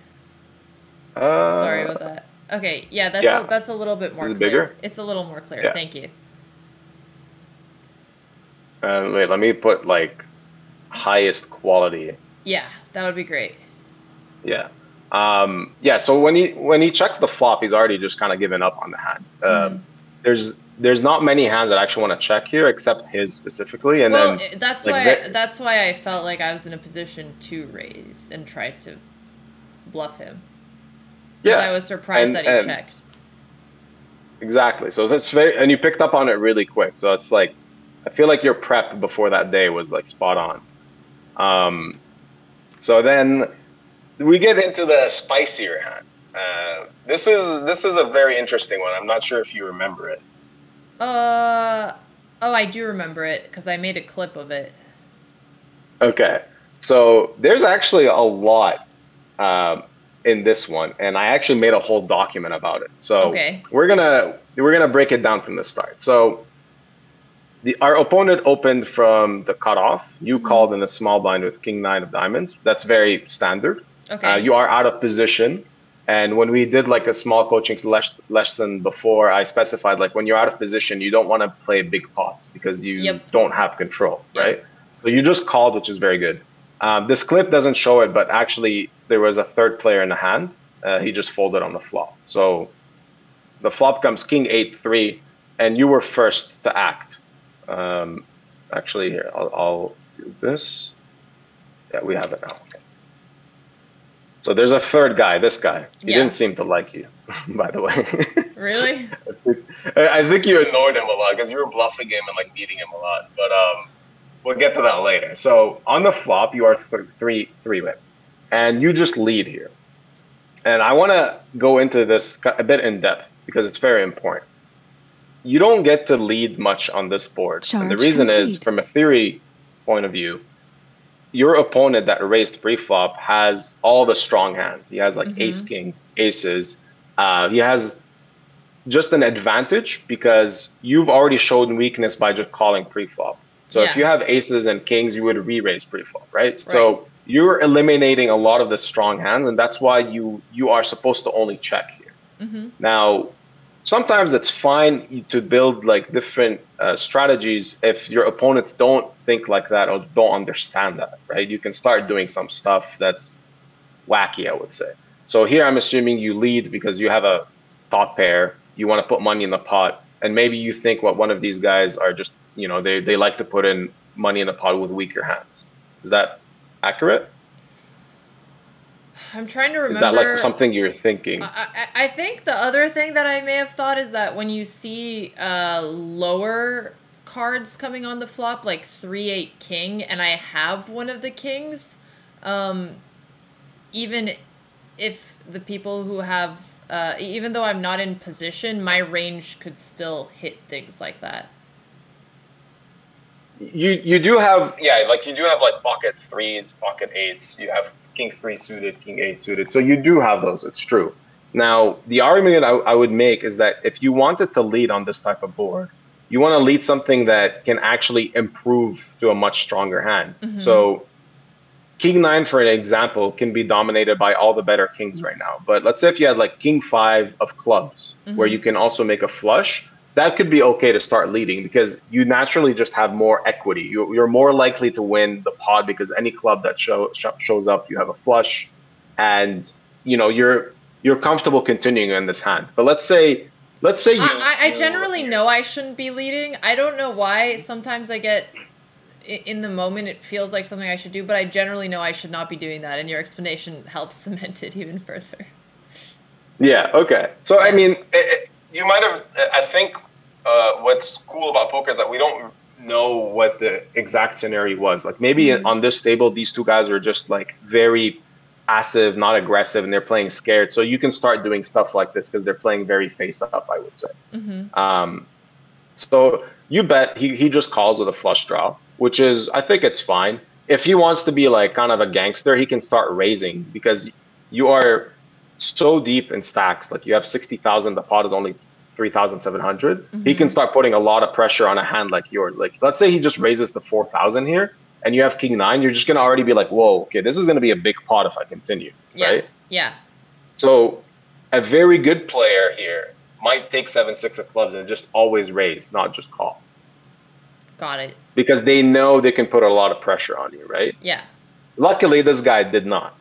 Sorry about that. Okay, yeah, that's a little bit more clear. Bigger? It's a little more clear. Yeah. Thank you. Wait, let me put like highest quality. Yeah, that would be great. Yeah. Yeah, so when he checks the flop, he's already just kind of given up on the hand. There's not many hands that actually want to check here except his specifically, and well, then that's like, that's why I felt like I was in a position to raise and try to bluff him. Yeah, I was surprised that he checked. Exactly. So it's very, and you picked up on it really quick. So it's like, I feel like your prep before that day was like spot on. So then we get into the spicier hand. This is a very interesting one. I'm not sure if you remember it. Oh, I do remember it because I made a clip of it. Okay. So there's actually a lot in this one, and I actually made a whole document about it. So we're gonna break it down from the start. So our opponent opened from the cutoff. You called in a small blind with king 9 of diamonds. That's very standard. Okay. You are out of position. And when we did like a small coaching lesson before, I specified like when you're out of position, you don't want to play big pots because you don't have control, right? So you just called, which is very good. This clip doesn't show it, but actually there was a third player in the hand. He just folded on the flop. So the flop comes king 8-3, and you were first to act. Actually, here, I'll do this. Yeah, we have it now. Okay. So there's a third guy, this guy. He didn't seem to like you, by the way. Really? I think you annoyed him a lot because you were bluffing him and like beating him a lot. But we'll get to that later. So on the flop, you are three whip, and you just lead here. And I want to go into this a bit in depth because it's very important. You don't get to lead much on this board. And the reason is, from a theory point of view, your opponent that raised pre-flop has all the strong hands. He has like ace, king, aces. He has just an advantage because you've already shown weakness by just calling pre-flop. So if you have aces and kings, you would re-raise pre-flop, right? So you're eliminating a lot of the strong hands, and that's why you are supposed to only check here. Now, sometimes it's fine to build like different strategies if your opponents don't think like that or don't understand that, right? You can start doing some stuff that's wacky, I would say. So here I'm assuming you lead because you have a top pair, you want to put money in the pot, and maybe you think what one of these guys are just, you know, they like to put in money in the pot with weaker hands. Is that accurate? I'm trying to remember. Is that like something you're thinking? I think the other thing that I may have thought is that when you see lower cards coming on the flop, like 3-8 king, and I have one of the kings, even if the people who have, even though I'm not in position, my range could still hit things like that. You do have, like you do have like pocket 3s, pocket 8s. You have king 3 suited, king 8 suited. So you do have those. It's true. Now, the argument I would make is that if you wanted to lead on this type of board, you want to lead something that can actually improve to a much stronger hand. So king 9, for an example, can be dominated by all the better kings right now. But let's say if you had like king 5 of clubs, where you can also make a flush, that could be okay to start leading because you naturally just have more equity. You're more likely to win the pot because any club that shows up, you have a flush, and you know you're comfortable continuing in this hand. But let's say I generally know I shouldn't be leading. I don't know why. Sometimes I get in the moment it feels like something I should do, but I generally know I should not be doing that. And your explanation helps cement it even further. Yeah. Okay. So I mean, you might have. I think what's cool about poker is that we don't know what the exact scenario was. Like maybe on this table, these two guys are just like very passive, not aggressive, and they're playing scared. So you can start doing stuff like this because they're playing very face up, I would say. So you bet he just calls with a flush draw, which is, I think it's fine. If he wants to be like kind of a gangster, he can start raising because you are so deep in stacks. Like you have 60,000, the pot is only 3,700. He can start putting a lot of pressure on a hand like yours. Like let's say he just raises to 4,000 here and you have king 9, you're just going to already be like, whoa, okay, this is going to be a big pot if I continue, right? Yeah. So a very good player here might take 7-6 of clubs and just always raise, not just call. Got it. Because they know they can put a lot of pressure on you, right? Yeah. Luckily, this guy did not.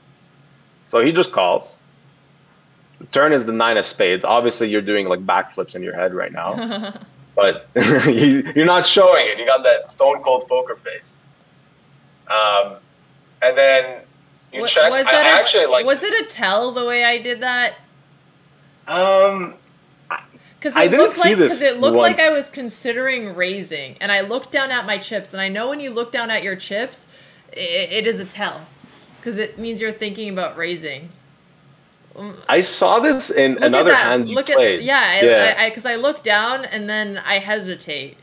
So he just calls. The turn is the 9 of spades. Obviously, you're doing like backflips in your head right now. But you're not showing it. You got that stone cold poker face. And then you check. Was it a tell the way I did that? Because it looked like I was considering raising, and I looked down at my chips, and I know when you look down at your chips, it is a tell, because it means you're thinking about raising. I saw this in another hand you played. Because I look down and then I hesitate.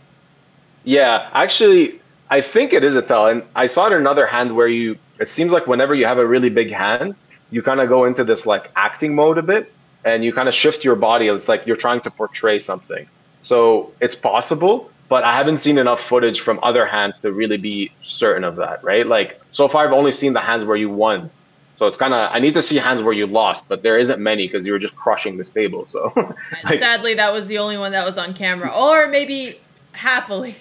Yeah, actually, I think it is a tell, and I saw it in another hand where it seems like whenever you have a really big hand, you kind of go into this like acting mode a bit. And you kind of shift your body. It's like you're trying to portray something. So it's possible, but I haven't seen enough footage from other hands to really be certain of that, right? Like, so far I've only seen the hands where you won. So it's kind of, I need to see hands where you lost, but there isn't many because you were just crushing this table. So like, sadly, that was the only one that was on camera. Or maybe happily.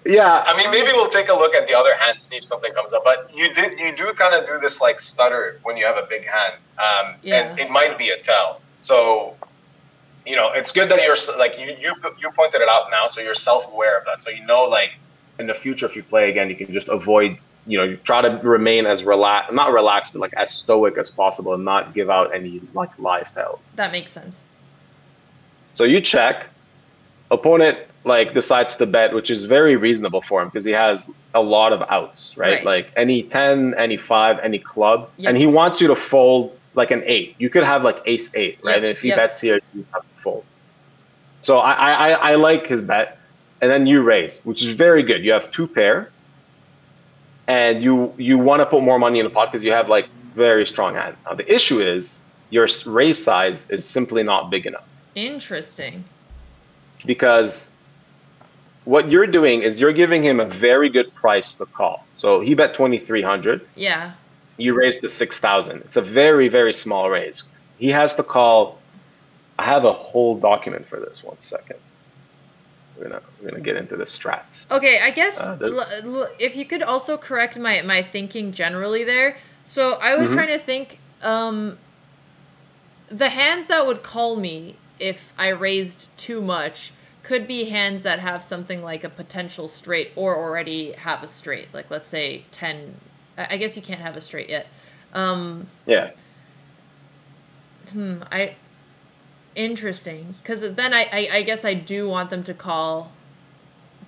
Yeah, I mean, maybe we'll take a look at the other hands, see if something comes up. But you do kind of do this like stutter when you have a big hand, and it might be a tell. So, you know, it's good that you're like you pointed it out now, so you're self-aware of that. So you know, like in the future, if you play again, you can just avoid. You know, you try to remain as not relaxed, but like as stoic as possible, and not give out any like live tells. That makes sense. So you check, opponent like decides to bet, which is very reasonable for him because he has a lot of outs, right? Like any 10, any 5, any club, and he wants you to fold like an 8. You could have like ace 8, right? And if he bets here, you have to fold. So I like his bet, and then you raise, which is very good. You have 2 pair, and you want to put more money in the pot because you have like very strong hand. Now the issue is your raise size is simply not big enough. Interesting. Because what you're doing is you're giving him a very good price to call. So he bet 2,300. Yeah. You raised to 6,000. It's a very, very small raise. He has to call. I have a whole document for this. 1 second. We're gonna get into the strats. Okay, I guess if you could also correct my thinking generally there. So I was trying to think the hands that would call me if I raised too much could be hands that have something like a potential straight or already have a straight. Like, let's say 10. I guess you can't have a straight yet. Interesting. Because then I guess I do want them to call,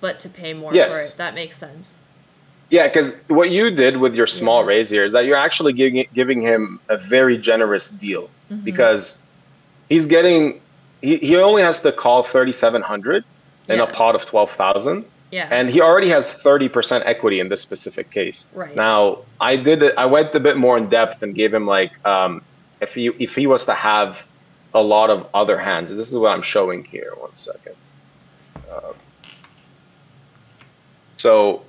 but to pay more for it. That makes sense. Yeah, because what you did with your small raise here is that you're actually giving him a very generous deal because he's getting... He only has to call 3,700 in a pot of 12,000. Yeah. And he already has 30% equity in this specific case. Right. Now, I went a bit more in depth and gave him like if he was to have a lot of other hands. This is what I'm showing here. 1 second. So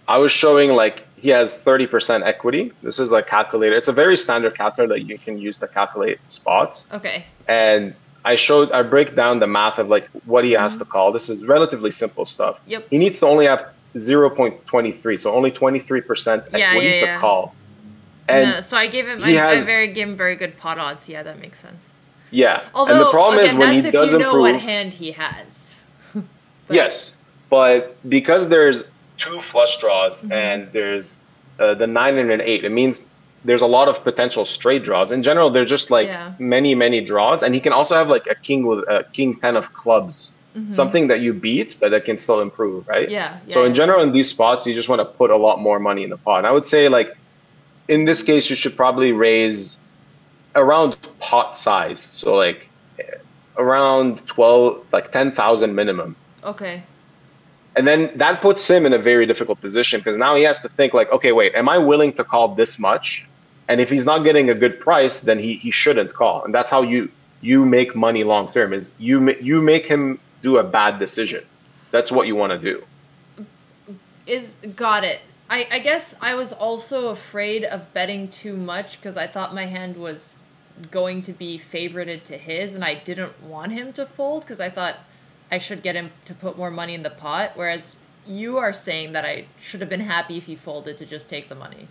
I was showing like he has 30% equity. This is a calculator. It's a very standard calculator that you can use to calculate spots. Okay. And I break down the math of like what he has to call. This is relatively simple stuff. Yep. He needs to only have 0.23, so only 23% equity to call. And no, so I gave him. he I has, gave him very good pot odds. Yeah, that makes sense. yeah. Although, and the problem again, is when he that's does if you know what improve. hand he has. Yes, but because there's 2 flush draws and there's the 9 and an 8, it means there's a lot of potential straight draws. In general, there's just like many draws, and he can also have like a king with a king 10 of clubs, something that you beat, but that can still improve, right? Yeah. So in general, in these spots, you just want to put a lot more money in the pot. And I would say like in this case, you should probably raise around pot size, so like around 12, like 10,000 minimum. Okay. And then that puts him in a very difficult position because now he has to think like, okay, wait, am I willing to call this much? And if he's not getting a good price, then he shouldn't call. And that's how you make money long term, is you make him do a bad decision. That's what you want to do. Got it. I guess I was also afraid of betting too much because I thought my hand was going to be favorited to his, and I didn't want him to fold because I thought I should get him to put more money in the pot, whereas you are saying that I should have been happy if he folded to just take the money.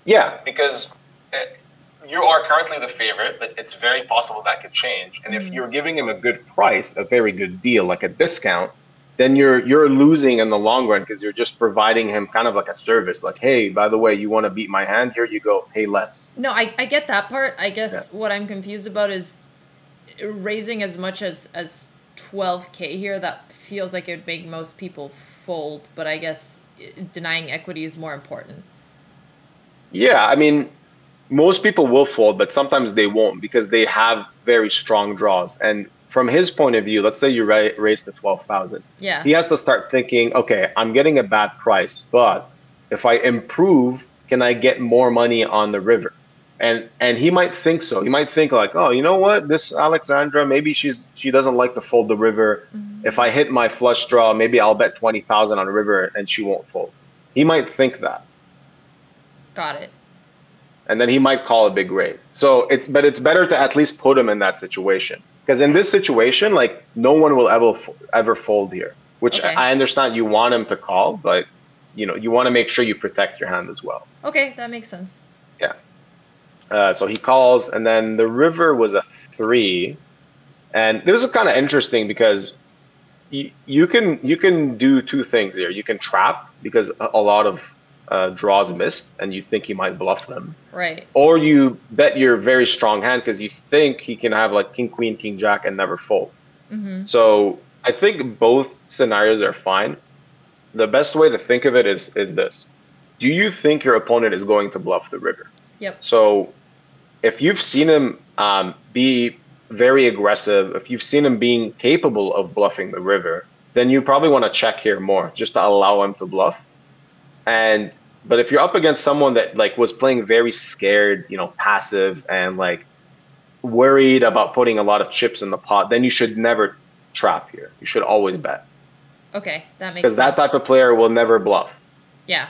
Yeah, because you are currently the favorite, but it's very possible that could change. And if you're giving him a good price, a very good deal, like a discount, then you're losing in the long run because you're just providing him kind of like a service. Like, hey, by the way, you want to beat my hand? Here you go, pay less. No, I get that part. I guess what I'm confused about is raising as much as 12K here. That feels like it would make most people fold, but I guess denying equity is more important. Yeah, I mean, most people will fold, but sometimes they won't because they have very strong draws. And from his point of view, let's say you raise to 12,000. Yeah. He has to start thinking, okay, I'm getting a bad price, but if I improve, can I get more money on the river? And he might think so. He might think like, oh, you know what? This Alexandra, maybe she doesn't like to fold the river. If I hit my flush draw, maybe I'll bet 20,000 on the river and she won't fold. He might think that. Got it. And then he might call a big raise. So it's better to at least put him in that situation. Because in this situation, like no one will ever fold here, which I understand you want him to call, but you want to make sure you protect your hand as well. Okay, that makes sense. Yeah. So he calls, and then the river was a 3, and this is kind of interesting because you can do 2 things here. You can trap because a lot of draws missed, and you think he might bluff them. Right. Or you bet your very strong hand because you think he can have like king, queen, king, jack, and never fold. So I think both scenarios are fine. The best way to think of it is this. Do you think your opponent is going to bluff the river? Yep. So if you've seen him be very aggressive, if you've seen him being capable of bluffing the river, then you probably want to check here more just to allow him to bluff. But if you're up against someone that like was playing very scared, passive and like worried about putting a lot of chips in the pot, then you should never trap here. You should always bet. Okay, that makes sense. Because that type of player will never bluff. Yeah.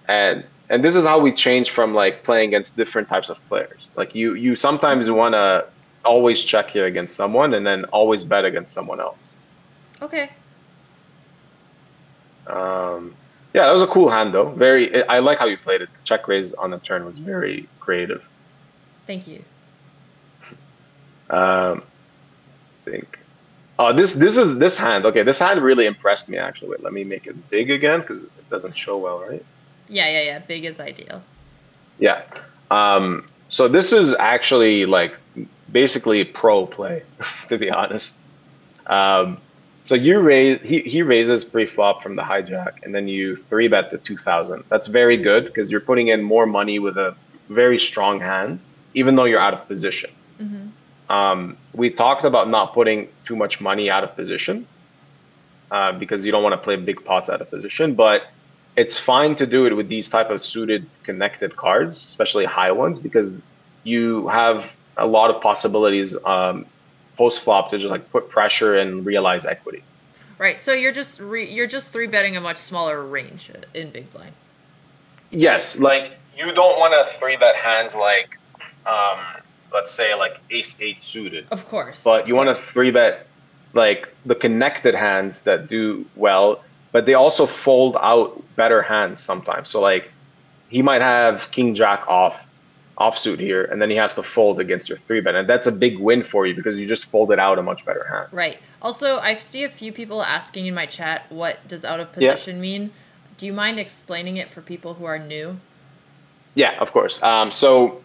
And this is how we change from like playing against different types of players. Like you sometimes want to always check here against someone and then always bet against someone else. Okay. Yeah, that was a cool hand though. I like how you played it. Check raise on the turn was very creative. Thank you. Think. Oh, this hand. Okay, this hand really impressed me actually. Wait, let me make it big again because it doesn't show well, right? Yeah. Big is ideal. Yeah. So this is actually like basically pro play, to be honest. So you raise, he raises pre-flop from the hijack, and then you 3-bet to 2,000. That's very good because you're putting in more money with a very strong hand, even though you're out of position. We talked about not putting too much money out of position because you don't want to play big pots out of position, but it's fine to do it with these type of suited connected cards, especially high ones, because you have a lot of possibilities post flop to just like put pressure and realize equity. Right. So you're just 3-betting a much smaller range in big blind. Yes, like you don't want to 3-bet hands like let's say like ace 8 suited. Of course. But you want to 3-bet like the connected hands that do well, but they also fold out better hands sometimes. So like he might have king jack offsuit here, and then he has to fold against your 3-bet, and that's a big win for you because you just folded out a much better hand. Right. Also, I see a few people asking in my chat, what does out of position mean? Do you mind explaining it for people who are new? Yeah, of course. So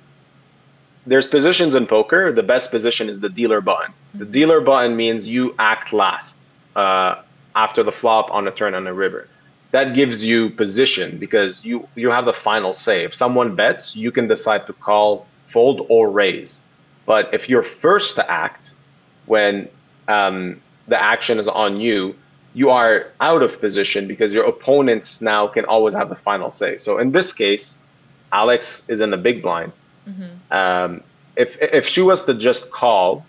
there's positions in poker. The best position is the dealer button. The dealer button means you act last after the flop on a turn on a river. That gives you position because you have the final say. If someone bets, you can decide to call, fold, or raise. But if you're first to act when the action is on you, you are out of position because your opponents now can always have the final say. So in this case, Alex is in the big blind. If she was to just call,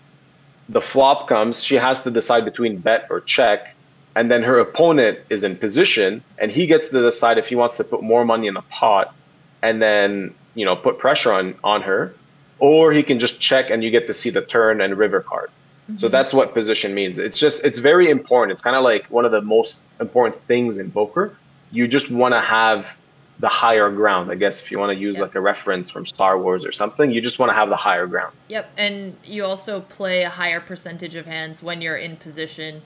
the flop comes, she has to decide between bet or check, and then her opponent is in position, and he gets to decide if he wants to put more money in the pot and then, you know, put pressure on her, or he can just check and you get to see the turn and river card. So that's what position means. It's very important. It's kind of like one of the most important things in poker. You just want to have the higher ground, I guess, if you want to use like a reference from Star Wars or something, you just want to have the higher ground. Yep, and you also play a higher percentage of hands when you're in position,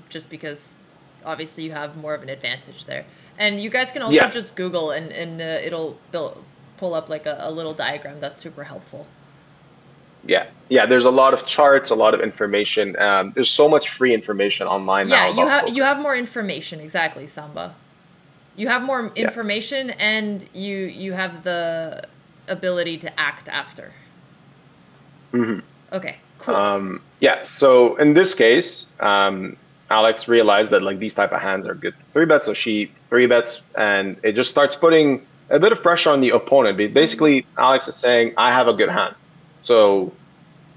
just because obviously you have more of an advantage there. And you guys can also just Google and it'll pull up like a little diagram that's super helpful. Yeah, there's a lot of charts, a lot of information. There's so much free information online now. Yeah, you have more information, exactly, Samba. You have more information, and you have the ability to act after. Okay, cool. So in this case, Alex realized that like these type of hands are good 3-bets, so she 3-bets, and it just starts putting a bit of pressure on the opponent. Basically, Alex is saying, I have a good hand. So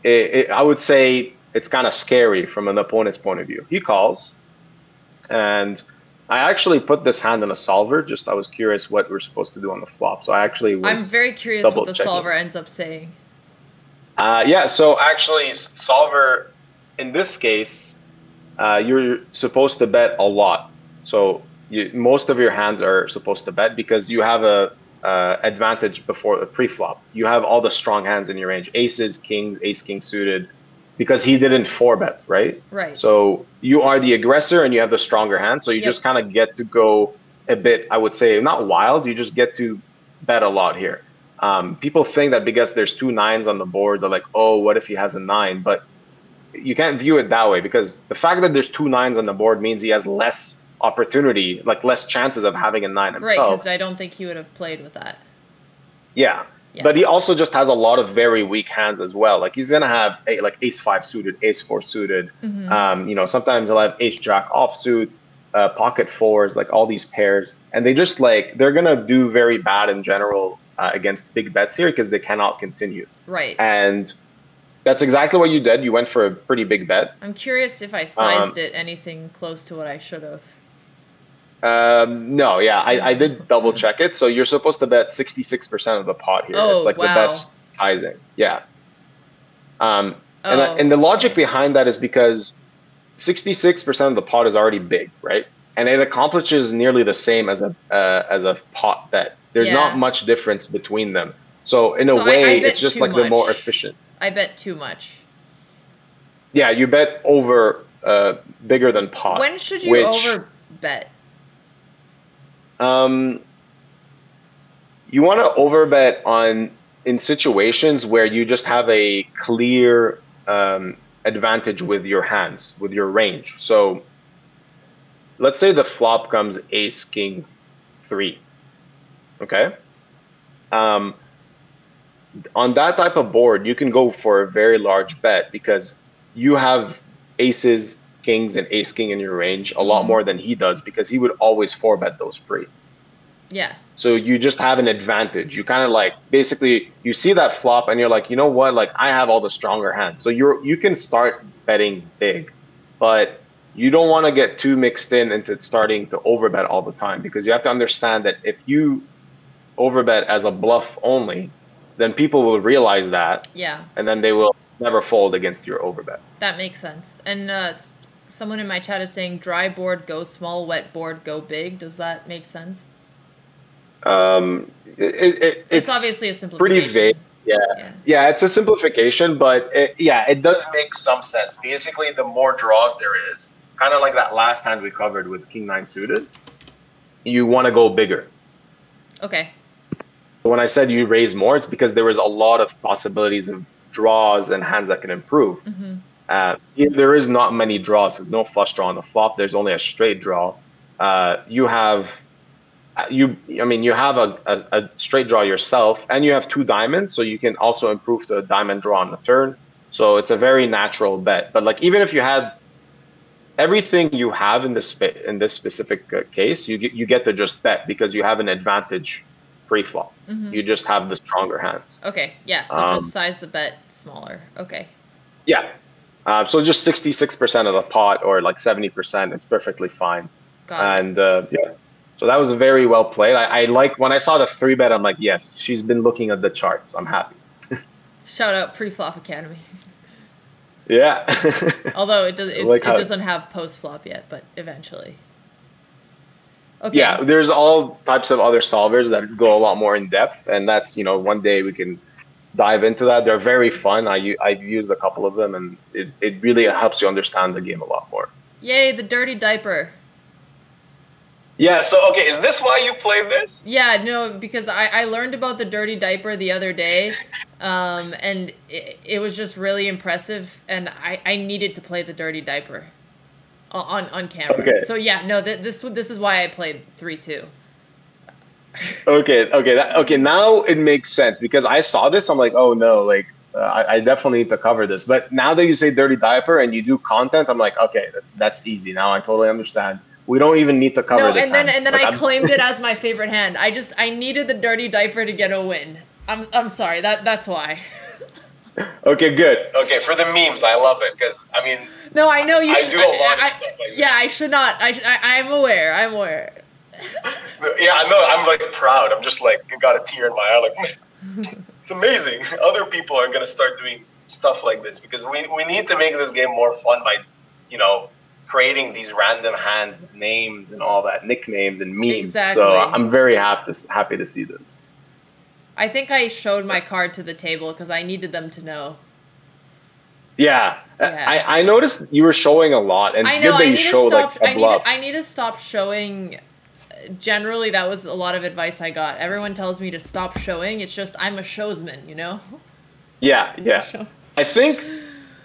I would say it's kind of scary from an opponent's point of view. He calls, and I actually put this hand in a solver. I was curious what we're supposed to do on the flop. So I actually was I'm very curious what the solver ends up saying. So actually, solver, in this case, you're supposed to bet a lot. So most of your hands are supposed to bet because you have a advantage before the pre-flop. You have all the strong hands in your range, aces, kings, ace-king suited, because he didn't 4-bet, right? Right. So you are the aggressor and you have the stronger hand. So you just kind of get to go a bit, I would say, not wild. You just get to bet a lot here. People think that because there's 2 9s on the board, they're like, oh, what if he has a 9? But you can't view it that way because the fact that there's 2 9s on the board means he has less opportunity, like less chances of having a 9 himself. Right, because I don't think he would have played with that. Yeah. But he also just has a lot of very weak hands as well. Like he's gonna have like ace-5 suited, ace-4 suited. You know, sometimes he'll have ace-jack offsuit, pocket fours, like all these pairs, and they just like they're gonna do very bad in general against big bets here because they cannot continue. Right. And that's exactly what you did. You went for a pretty big bet. I'm curious if I sized it anything close to what I should have. No, I did double check it. So you're supposed to bet 66% of the pot here. Oh, it's like the best sizing. Yeah. And the logic behind that is because 66% of the pot is already big, right? And it accomplishes nearly the same as a pot bet. There's not much difference between them. So in a way, it's just like the more efficient. I bet too much. Yeah, you bet over bigger than pot. When should you over bet? You want to overbet in situations where you just have a clear advantage with your hands, with your range. So let's say the flop comes ace, king, 3. Okay. On that type of board, you can go for a very large bet because you have aces, kings, and ace king in your range a lot more than he does because he would always 4-bet those pre. Yeah. So you just have an advantage. You kind of like basically you see that flop and you're like, you know what? Like I have all the stronger hands. So you can start betting big, but you don't want to get too mixed into starting to overbet all the time because you have to understand that if you overbet as a bluff only, then people will realize that. Yeah. And then they will never fold against your overbet. That makes sense. And someone in my chat is saying dry board go small, wet board go big. Does that make sense? It's obviously a simplification. Pretty vague. Yeah, it's a simplification, but it does make some sense. Basically, the more draws there is, kind of like that last hand we covered with King 9 suited, you want to go bigger. Okay. When I said you raise more, it's because there is a lot of possibilities of draws and hands that can improve. There is not many draws. There's no flush draw on the flop. There's only a straight draw. You have a straight draw yourself, and you have 2 diamonds, so you can also improve to a diamond draw on the turn. So it's a very natural bet. But like, even if you had everything you have in this specific case, you get to just bet because you have an advantage pre-flop. You just have the stronger hands. Okay, yeah, so just size the bet smaller. Okay. Yeah. So just 66% of the pot, or like 70%, it's perfectly fine. Got it. And yeah. So that was very well played. I like, when I saw the 3-bet, I'm like, yes, she's been looking at the charts. I'm happy. Shout out Pre-Flop Academy. Yeah. Although it doesn't have post-flop yet, but eventually. Okay. Yeah, there's all types of other solvers that go a lot more in depth, and that's, one day we can dive into that. They're very fun. I've used a couple of them, and it really helps you understand the game a lot more. Yay, the dirty diaper. Yeah, so, okay, is this why you played this? Yeah, no, because I learned about the dirty diaper the other day, and it was just really impressive, and I needed to play the dirty diaper on camera. Okay. So, yeah, no, this is why I played 3-2. Okay, now it makes sense, because I saw this, I'm like, oh no, like, I definitely need to cover this. But now that you say dirty diaper and you do content, I'm like, okay, that's easy. Now I totally understand. We don't even need to cover this. And then I claimed it as my favorite hand. I needed the dirty diaper to get a win. I'm sorry. That's why. Okay, good. Okay, for the memes, I love it, because I mean. No, I know you. I do a lot of stuff like this. Yeah, I should not. I'm aware. I'm aware. Yeah, no, I'm like proud. I'm just like, I got a tear in my eye. Like, it's amazing. Other people are gonna start doing stuff like this, because we need to make this game more fun by, creating these random hands, names, and all that, nicknames and memes. Exactly. So I'm very happy to see this. I think I showed my card to the table because I needed them to know. Yeah. I noticed you were showing a lot, and it's good that you show like a bluff. I need to stop showing. Generally, that was a lot of advice I got. Everyone tells me to stop showing. It's just I'm a showsman, Yeah.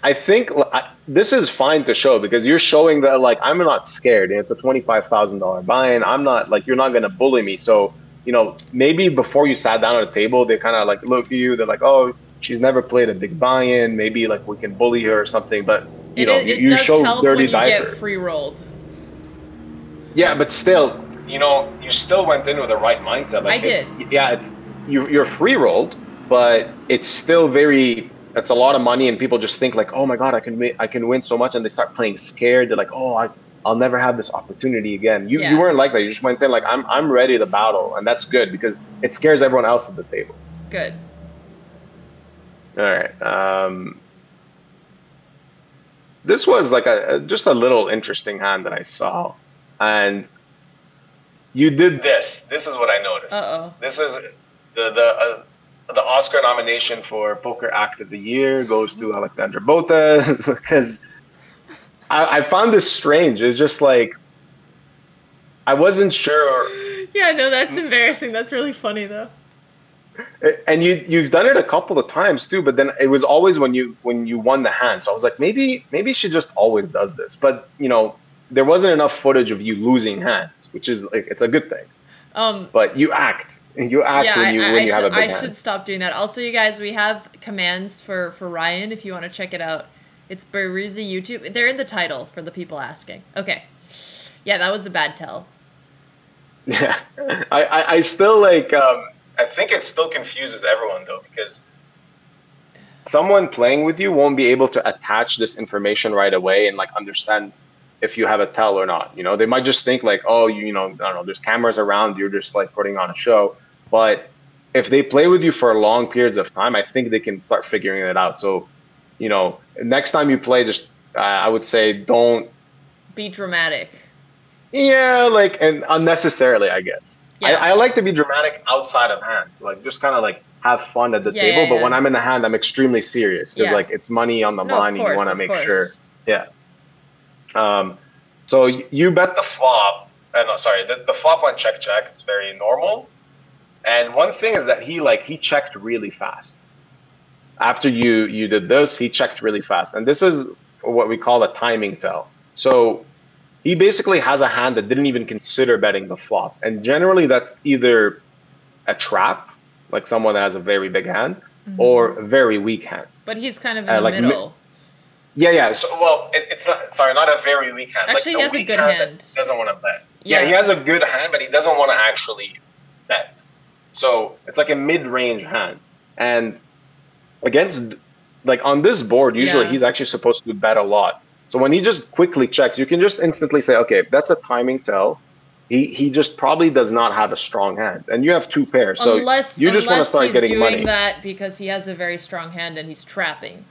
I think this is fine to show, because you're showing that, like, I'm not scared, and it's a $25,000 buy-in. I'm not, like, you're not going to bully me. So, maybe before you sat down at a table, they kind of like look at you. They're like, oh, she's never played a big buy-in. Maybe like we can bully her or something. But you show dirty diaper. It get free rolled. Yeah, but still, you still went in with the right mindset. Like, I did. You're free rolled, but it's still it's a lot of money, and people just think like, oh my God, I can win so much, and they start playing scared. They're like, oh, I'll never have this opportunity again. You weren't like that. You just went in like, I'm ready to battle, and that's good, because it scares everyone else at the table. Good. All right. This was like just a little interesting hand that I saw, and you did this. This is what I noticed. Uh-oh. This is the Oscar nomination for Poker Act of the Year goes to Alexandra Botez, because I found this strange. It's just like, I wasn't sure. Yeah, no, that's embarrassing. That's really funny though. And you've done it a couple of times too, but then it was always when you won the hand. So I was like, maybe she just always does this. But there wasn't enough footage of you losing hands, which is like, it's a good thing. But you act. You act when you have a big hand. I should stop doing that. Also, you guys, we have commands for Ryan if you want to check it out. It's Beruzi YouTube. They're in the title for the people asking. Okay. Yeah, that was a bad tell. Yeah. I still like, I think it still confuses everyone though, because someone playing with you won't be able to attach this information right away and like understand if you have a tell or not. They might just think like, oh, I don't know, there's cameras around, you're just like putting on a show. But if they play with you for long periods of time, I think they can start figuring it out. So, you know, next time you play, just I would say don't be dramatic. Yeah, like, and unnecessarily, I guess. Yeah. I like to be dramatic outside of hands, like just kind of like have fun at the table. But when I'm in the hand, I'm extremely serious because like it's money on the line, and you want to make sure. Yeah. So you bet the flop. No, sorry, the flop on check. It's very normal. And one thing is that he checked really fast. After you did this, he checked really fast, and this is what we call a timing tell. So he basically has a hand that didn't even consider betting the flop. And generally that's either a trap, like someone that has a very big hand, or a very weak hand. But he's kind of in the middle. Yeah. So, well, it's not, sorry, not a very weak hand. Actually, like he has a good hand. He doesn't want to bet. Yeah, he has a good hand, but he doesn't want to actually bet. So it's like a mid-range hand. And against, like on this board, usually he's actually supposed to bet a lot. So when he just quickly checks, you can just instantly say, okay, that's a timing tell. He just probably does not have a strong hand, and you have two pairs. So you just want to start getting money. Unless he's doing that because he has a very strong hand and he's trapping.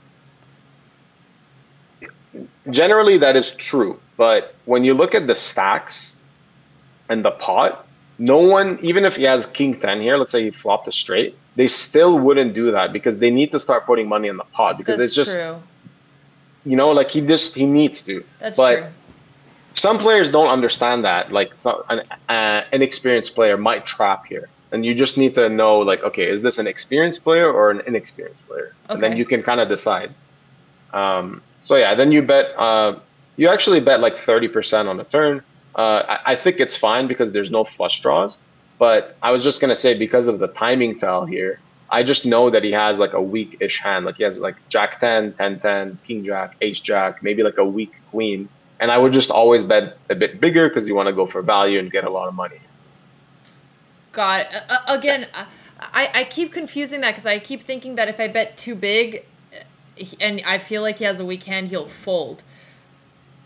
Generally, that is true. But when you look at the stacks and the pot, no one, even if he has king 10 here, let's say he flopped a straight, they still wouldn't do that because they need to start putting money in the pot because That's it's just true. You know, like he needs to. That's but true. Some players don't understand that. Like an inexperienced player might trap here, and you just need to know, like, okay, is this an experienced player or an inexperienced player? Okay. And then you can kind of decide. So yeah, then you bet. You actually bet like 30% on the turn. I think it's fine because there's no flush draws. But I was just gonna say because of the timing tell here. I just know that he has like a weak-ish hand. Like he has like Jack 10, 10, 10, King Jack, Ace Jack, maybe like a weak queen. And I would just always bet a bit bigger because you want to go for value and get a lot of money. God, again, I keep confusing that because I keep thinking that if I bet too big and I feel like he has a weak hand, he'll fold.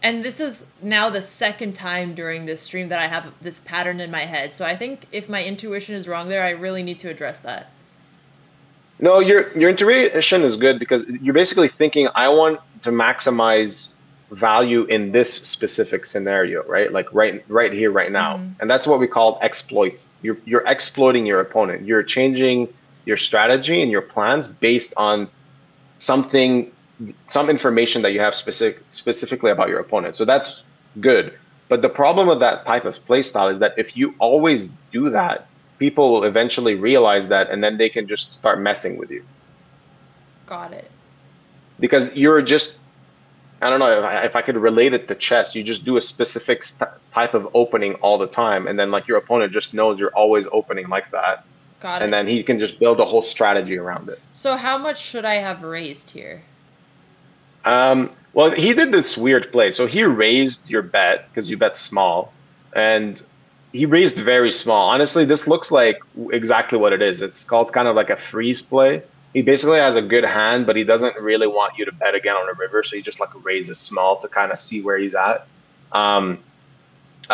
And this is now the second time during this stream that I have this pattern in my head. So I think if my intuition is wrong there, I really need to address that. No, your intuition is good because you're basically thinking, I want to maximize value in this specific scenario, right? Like right here, right now. And that's what we call exploit. You're exploiting your opponent. You're changing your strategy and your plans based on some information that you have specifically about your opponent. So that's good. But the problem with that type of play style is that if you always do that, people will eventually realize that, and then they can just start messing with you. Got it. Because you're just, I don't know if I could relate it to chess. You just do a specific type of opening all the time, and then like your opponent just knows you're always opening like that. Got it. And then he can just build a whole strategy around it. So how much should I have raised here? Well, he did this weird play. So he raised your bet because you bet small, and he raised very small. Honestly, this looks like exactly what it is. It's called kind of like a freeze play. He basically has a good hand, but he doesn't really want you to bet again on a river. So he just like raises small to kind of see where he's at. I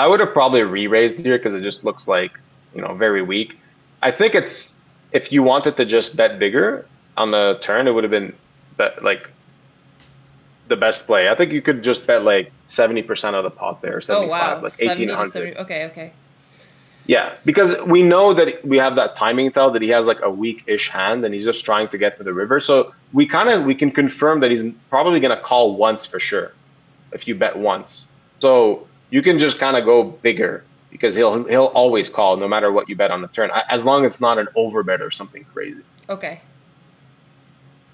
would have probably re-raised here because it just looks like, you know, very weak. I think it's, if you wanted to just bet bigger on the turn, it would have been like the best play. I think you could just bet like 70% of the pot there, 75, oh, wow. like 1800. Okay. Yeah, because we know that we have that timing tell that he has like a weak-ish hand and he's just trying to get to the river. So we can confirm that he's probably going to call once for sure if you bet once. So you can just kind of go bigger because he'll always call no matter what you bet on the turn, as long as it's not an overbet or something crazy. Okay.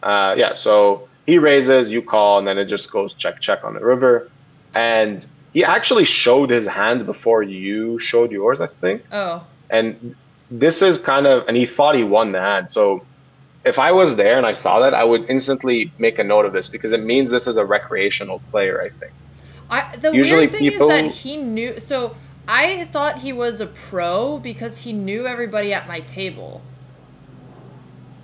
Yeah, so he raises, you call, and then it just goes check on the river. And he actually showed his hand before you showed yours, I think. Oh. And this is kind of, and he thought he won the hand. So if I was there and I saw that, I would instantly make a note of this because it means this is a recreational player, I think. The weird thing is that he knew, so I thought he was a pro because he knew everybody at my table.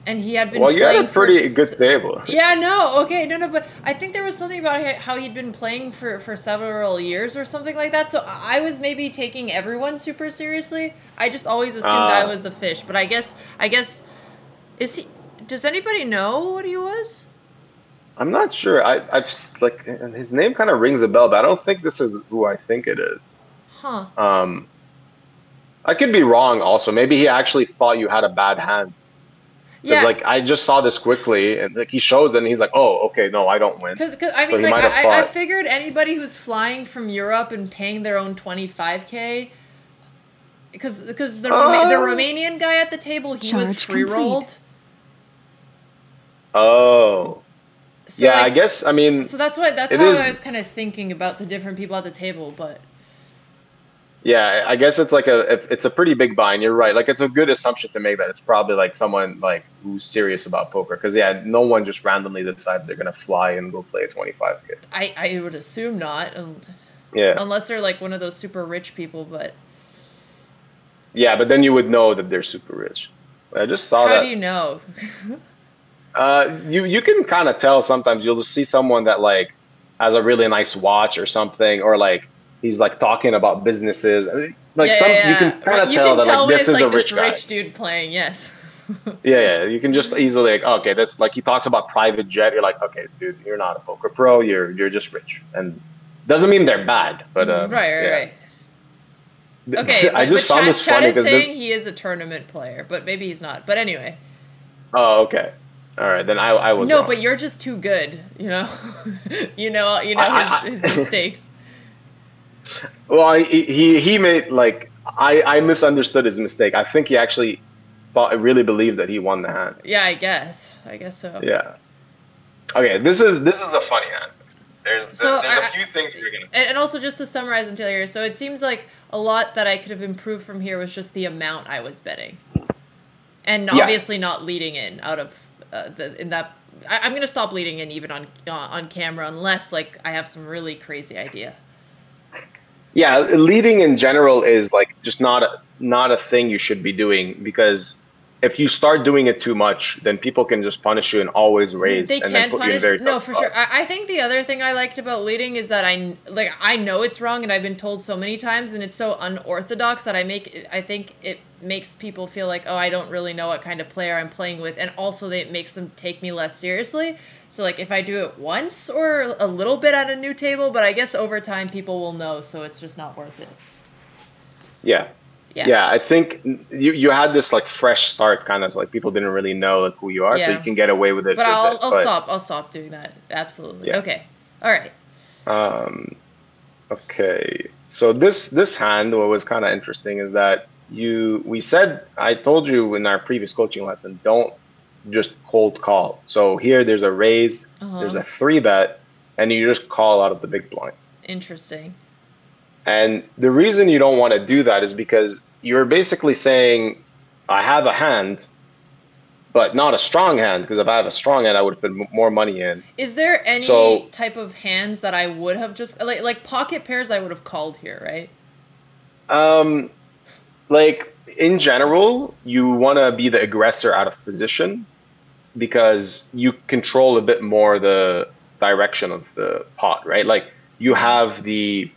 And he had been Well, you playing had a pretty for good table. Yeah, no, okay, no, but I think there was something about how he'd been playing for several years or something like that. So I was maybe taking everyone super seriously. I just always assumed I was the fish, but I guess is he? Does anybody know what he was? I'm not sure. I've like his name kind of rings a bell, but I don't think this is who I think it is. Huh. I could be wrong. Also, maybe he actually thought you had a bad hand. Because like I just saw this quickly, and like he shows it, and he's like, "Oh, okay, no, I don't win." Because I mean, so like I figured anybody who's flying from Europe and paying their own 25K, because the Romanian guy at the table, he was free rolled. Oh. So yeah, like, I guess I mean. So that's how I was kind of thinking about the different people at the table, but. Yeah, I guess it's like it's a pretty big buy-in. You're right. Like it's a good assumption to make that it's probably like someone like who's serious about poker. Because yeah, no one just randomly decides they're gonna fly and go play a 25K. I would assume not. Yeah. Unless they're like one of those super rich people, but. Yeah, but then you would know that they're super rich. I just saw that. How do you know? You can kind of tell sometimes. You'll just see someone that like has a really nice watch or something, or like. He's like talking about businesses, like you can kind of tell that like this is a rich guy. Rich dude playing, yes. yeah, you can just easily like, okay, that's like he talks about private jet. You're like, okay, dude, you're not a poker pro. You're just rich, and doesn't mean they're bad, but right. Okay, I just found this funny because saying he is a tournament player, but maybe he's not. But anyway. Oh, okay. All right, then I was wrong. But you're just too good. You know, his mistakes. Well, he made like I misunderstood his mistake. I think he actually really believed that he won the hand. Yeah, I guess so. Yeah. Okay, this is a funny hand. There's a few things we're gonna. And also just to summarize until here, so it seems like a lot that I could have improved from here was just the amount I was betting, and obviously not leading in out of I'm gonna stop leading in even on camera unless like I have some really crazy idea. Yeah, leading in general is like just not a thing you should be doing, because if you start doing it too much, then people can just punish you and always raise and then put you in very tough spots. Sure. I think the other thing I liked about leading is that I know it's wrong and I've been told so many times, and it's so unorthodox that I think it makes people feel like, oh, I don't really know what kind of player I'm playing with, and also it makes them take me less seriously. So like if I do it once or a little bit at a new table, but I guess over time people will know, so it's just not worth it. Yeah, I think you had this like fresh start, kind of, so like people didn't really know like who you are, so you can get away with it. But I'll stop doing that. Absolutely. Yeah. Okay. All right. Okay. So this hand, what was kind of interesting is that I told you in our previous coaching lesson, don't just cold call. So here there's a raise, there's a 3-bet, and you just call out of the big blind. Interesting. And the reason you don't want to do that is because you're basically saying, I have a hand, but not a strong hand, because if I have a strong hand, I would have put more money in. Is there any type of hands that I would have just, like pocket pairs I would have called here, right? Like, in general, you want to be the aggressor out of position, because you control a bit more the direction of the pot, right? Like, you have the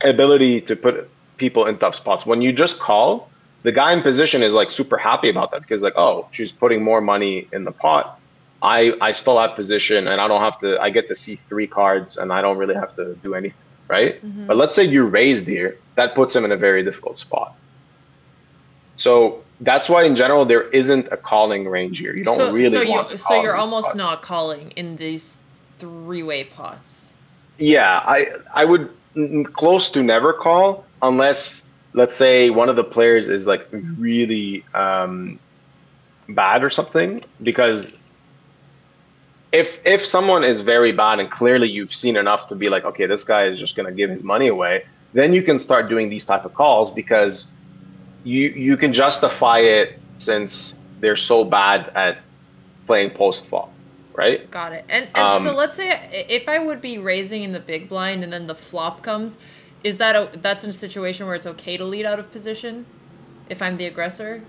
ability to put people in tough spots. When you just call, the guy in position is like super happy about that, because like, oh, she's putting more money in the pot. I still have position, and I get to see 3 cards, and I don't really have to do anything, right? Mm-hmm. But let's say you raised here, that puts him in a very difficult spot. So that's why in general there isn't a calling range here. You don't really want to call. So you're almost not calling in these 3-way pots. Yeah, I would close to never call, unless, let's say, one of the players is like really bad or something. Because if someone is very bad and clearly you've seen enough to be like, okay, this guy is just gonna give his money away, then you can start doing these type of calls, because you can justify it since they're so bad at playing post flop, right? Got it. And so let's say if I would be raising in the big blind and then the flop comes, is that's in a situation where it's okay to lead out of position if I'm the aggressor?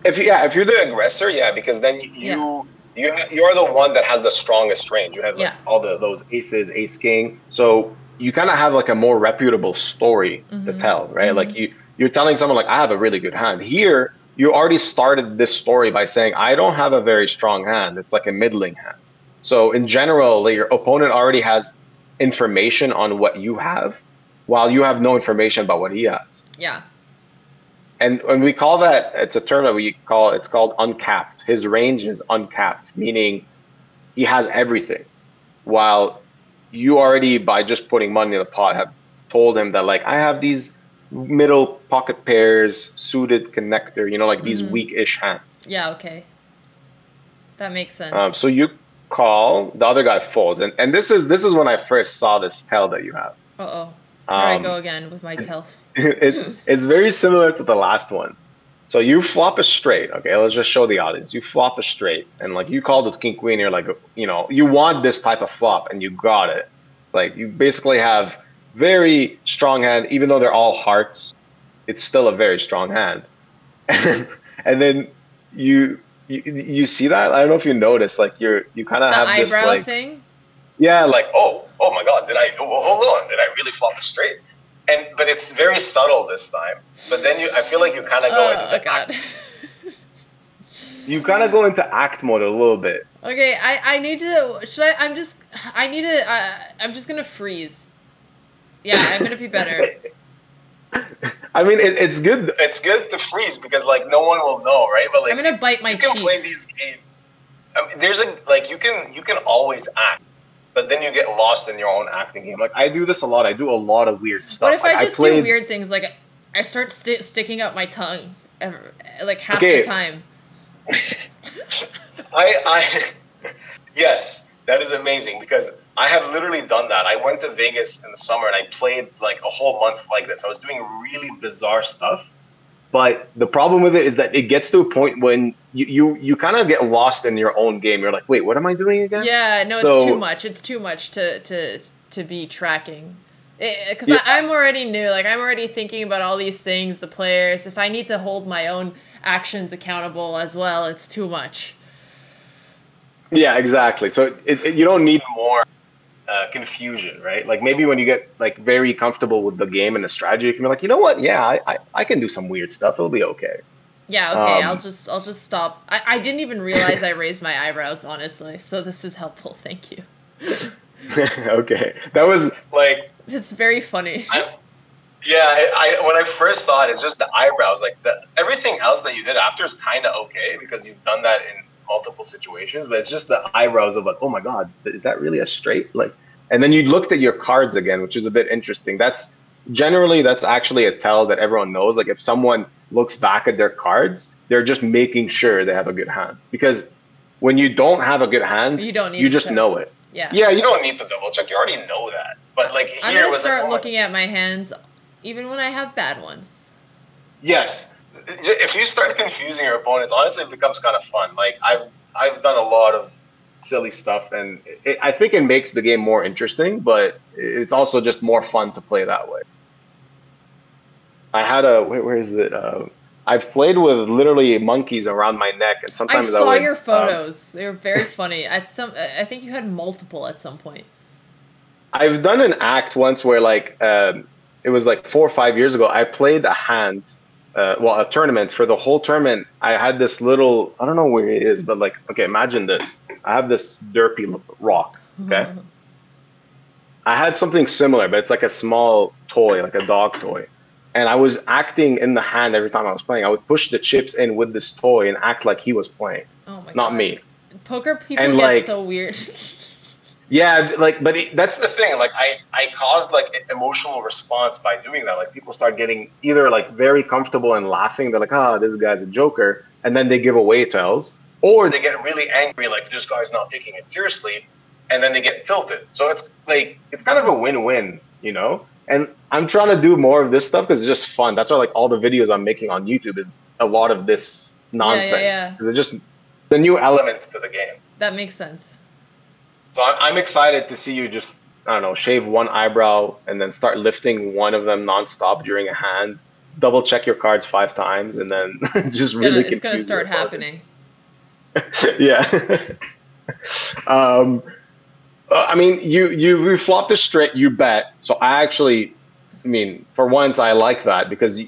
If you're the aggressor, yeah, because then you're the one that has the strongest range. You have like all those aces, ace king. So you kind of have like a more reputable story to tell, right? Like you're telling someone like, I have a really good hand. Here, you already started this story by saying, I don't have a very strong hand. It's like a middling hand. So in general, like, your opponent already has information on what you have, while you have no information about what he has. Yeah. And when we call that, it's a term that it's called uncapped. His range is uncapped, meaning he has everything. While you already, by just putting money in the pot, have told him that, like, I have these middle pocket pairs, suited connector, you know, like these weak-ish hands. Yeah, okay. That makes sense. So you call, the other guy folds. And this is when I first saw this tell that you have. Uh-oh. Here I go again with my tells. It's very similar to the last one. So you flop a straight, okay? Let's just show the audience. You flop a straight, and like you called with king queen, you're like, you know, you want this type of flop, and you got it. Like you basically have very strong hand, even though they're all hearts. It's still a very strong hand. And then you see that? I don't know if you noticed, like you kind of have this eyebrow like thing. Yeah, like oh my God, did I hold on? Did I really flop a straight? But it's very subtle this time. But then I feel like you kind of go into God. You kind of go into act mode a little bit. Okay, I need to. Should I? I'm just gonna freeze. Yeah, I'm gonna be better. I mean, it's good. It's good to freeze because like no one will know, right? But like I'm gonna bite my cheeks. You can play these games. I mean, you can always act. But then you get lost in your own acting game. Like I do this a lot. I do a lot of weird stuff. What if I just do weird things? Like I start sticking out my tongue, like half the time. Yes, that is amazing because I have literally done that. I went to Vegas in the summer and I played like a whole month like this. I was doing really bizarre stuff. But the problem with it is that it gets to a point when you kind of get lost in your own game. You're like, wait, what am I doing again? Yeah, no, it's too much. It's too much to be tracking. Because I'm already new. Like, I'm already thinking about all these things, the players. If I need to hold my own actions accountable as well, it's too much. Yeah, exactly. So you don't need more confusion, right? Like maybe when you get like very comfortable with the game and the strategy, you can be like, you know what? Yeah, I can do some weird stuff. It'll be okay. Yeah, okay. I'll just stop. I didn't even realize I raised my eyebrows, honestly. So this is helpful. Thank you. Okay, that was like. It's very funny. When I first saw it, it's just the eyebrows. Like everything else that you did after is kind of okay because you've done that in multiple situations, but it's just the eyebrows of like, oh my God, is that really a straight? Like, and then you looked at your cards again, which is a bit interesting. That's actually a tell that everyone knows. Like if someone looks back at their cards, they're just making sure they have a good hand. Because when you don't have a good hand, you just know it. Yeah. Yeah, you don't need to double check. You already know that. But like here, I'm gonna start looking at my hands, even when I have bad ones. Yes. If you start confusing your opponents, honestly, it becomes kind of fun. Like I've done a lot of silly stuff, and I think it makes the game more interesting. But it's also just more fun to play that way. I had where is it? I've played with literally monkeys around my neck, and sometimes I saw your photos. They were very funny. I think you had multiple at some point. I've done an act once where like it was like 4 or 5 years ago. I played a hand. A tournament. For the whole tournament, I had this little, I don't know where it is, but like, okay, imagine this. I have this derpy rock, okay? I had something similar, but it's like a small toy, like a dog toy. And I was acting in the hand every time I was playing. I would push the chips in with this toy and act like he was playing. Oh my God. Not me. Poker people get so weird. Yeah, like, but that's the thing. Like, I caused like an emotional response by doing that. Like, people start getting either like very comfortable and laughing. They're like, "Ah, this guy's a joker," and then they give away tells, or they get really angry, like this guy's not taking it seriously, and then they get tilted. So it's like it's kind of a win-win, you know. And I'm trying to do more of this stuff because it's just fun. That's why like all the videos I'm making on YouTube is a lot of this nonsense because it's just the new element to the game. That makes sense. So I'm excited to see you just, I don't know, shave one eyebrow and then start lifting one of them nonstop during a hand. double check your cards 5 times, and then just really confuse it's gonna start your opponent. happening. Yeah. I mean, you flopped a straight, you bet. So I actually, I mean, for once, I like that because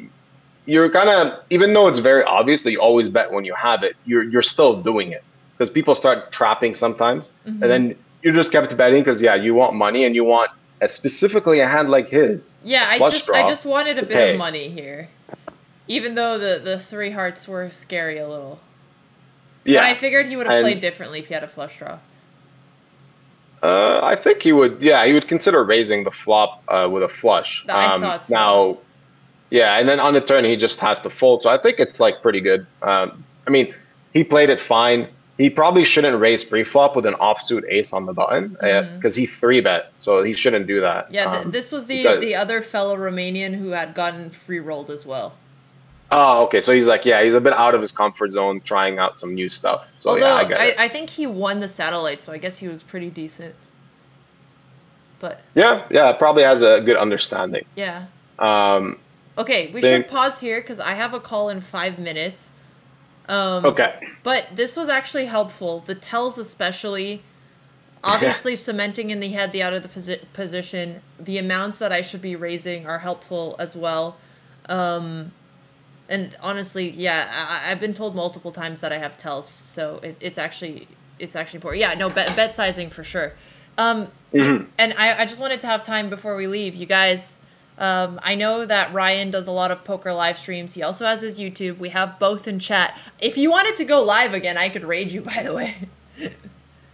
you're kind of, even though it's very obvious that you always bet when you have it, you're still doing it because people start trapping sometimes, and then you just kept betting because you want money and you want specifically a hand like his. Yeah, I just wanted a bit pay. of money here, even though the 3 hearts were scary a little. Yeah, but I figured he would have played differently if he had a flush draw. I think he would. Yeah, he would consider raising the flop with a flush. I thought so. Now, yeah, and then on the turn he just has to fold. So I think it's like pretty good. I mean, he played it fine. He probably shouldn't raise pre-flop with an offsuit ace on the button because he 3-bet, so he shouldn't do that. Yeah, this was the other fellow Romanian who had gotten free rolled as well. Oh, okay. So he's like, he's a bit out of his comfort zone, trying out some new stuff. So although I get it. I think he won the satellite, so I guess he was pretty decent. But yeah, probably has a good understanding. Yeah. Okay, we should pause here because I have a call in 5 minutes. Okay. But this was actually helpful. The tells especially, obviously cementing in the head the out of the position. The amounts that I should be raising are helpful as well. And honestly, I've been told multiple times that I have tells, so it's actually important. Yeah, no, bet sizing for sure. And I just wanted to have time before we leave. You guys, I know that Ryan does a lot of poker live streams. He also has his YouTube. We have both in chat. If you wanted to go live again, I could raid you, by the way.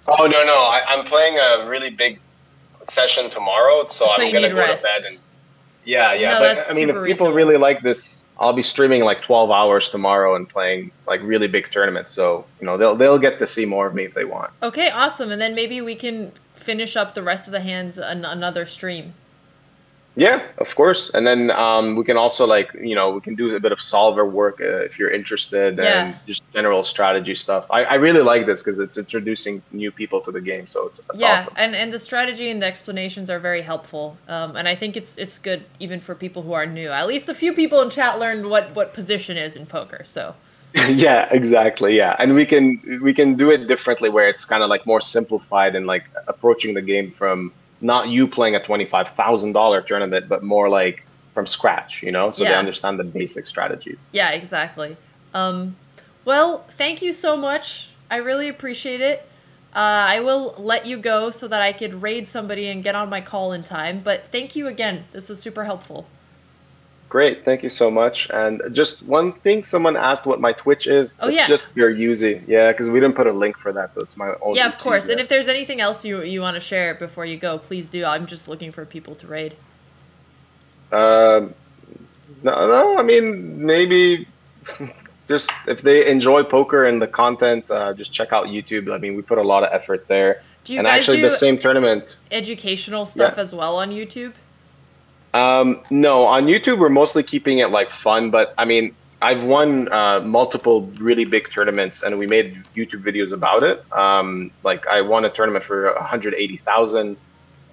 Oh, no. I'm playing a really big session tomorrow, so I'm going to go to bed. And yeah. No, but I mean, if people really like this, I'll be streaming like 12 hours tomorrow and playing like really big tournaments. So, they'll get to see more of me if they want. Okay, awesome. And then maybe we can finish up the rest of the hands another stream. Yeah, of course. And then we can also we can do a bit of solver work if you're interested, and just general strategy stuff. I really like this because it's introducing new people to the game, so it's awesome. And the strategy and the explanations are very helpful. And I think it's good even for people who are new. At least a few people in chat learned what position is in poker, so. Yeah, exactly. Yeah, and we can do it differently where it's kind of like more simplified and like approaching the game from not you playing a $25,000 tournament, but more like from scratch, so they understand the basic strategies. Yeah, exactly. Well, thank you so much. I really appreciate it. I will let you go so that I could raid somebody and get on my call in time. But thank you again. This was super helpful. Great. Thank you so much. And just one thing, someone asked what my Twitch is. It's just BotezLive. Yeah, because we didn't put a link for that, so it's my own. Yeah, of course. And if there's anything else you want to share before you go, please do. I'm just looking for people to raid. No, I mean, maybe just if they enjoy poker and the content, just check out YouTube. I mean, we put a lot of effort there. Do you guys actually do the same tournament. Educational stuff as well on YouTube? No, on YouTube we're mostly keeping it like fun, but I mean, I've won multiple really big tournaments and we made YouTube videos about it. Like I won a tournament for 180,000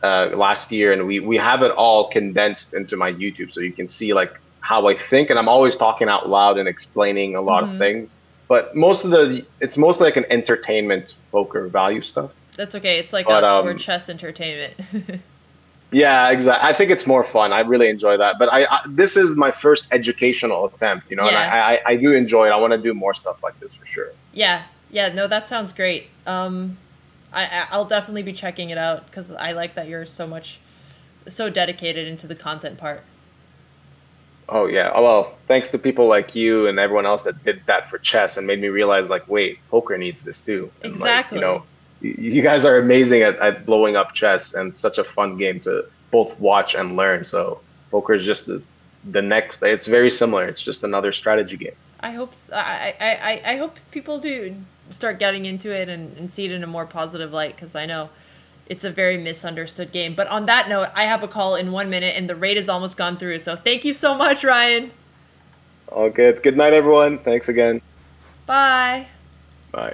last year, and we have it all condensed into my YouTube, so you can see like how I think, and I'm always talking out loud and explaining a lot of things. But it's mostly like an entertainment poker value stuff. That's okay. It's like us, we're chess entertainment. Yeah, exactly. I think it's more fun. I really enjoy that. But this is my first educational attempt, and I do enjoy it. I want to do more stuff like this for sure. Yeah. No, that sounds great. I'll definitely be checking it out because I like that you're so dedicated into the content part. Oh yeah. Oh, well, thanks to people like you and everyone else that did that for chess and made me realize, like, wait, poker needs this too. And exactly. Like, you guys are amazing at blowing up chess, and such a fun game to both watch and learn. So poker is just the next. It's very similar. It's just another strategy game. I hope I hope people do start getting into it and see it in a more positive light, because I know it's a very misunderstood game. But on that note, I have a call in 1 minute and the raid has almost gone through. So thank you so much, Ryan. All good. Good night, everyone. Thanks again. Bye. Bye.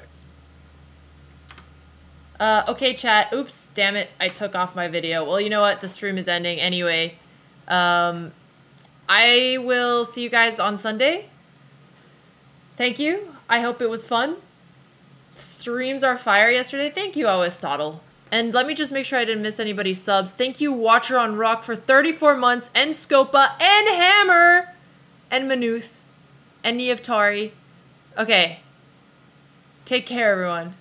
Okay, chat. Oops, damn it. I took off my video. Well, you know what? The stream is ending anyway. I I will see you guys on Sunday. Thank you. I hope it was fun. Streams are fire yesterday. Thank you, Aristotle. And let me just make sure I didn't miss anybody's subs. Thank you, Watcher on Rock, for 34 months, and Scopa, and Hammer, and Manuth, and Niaftari. Okay. Take care, everyone.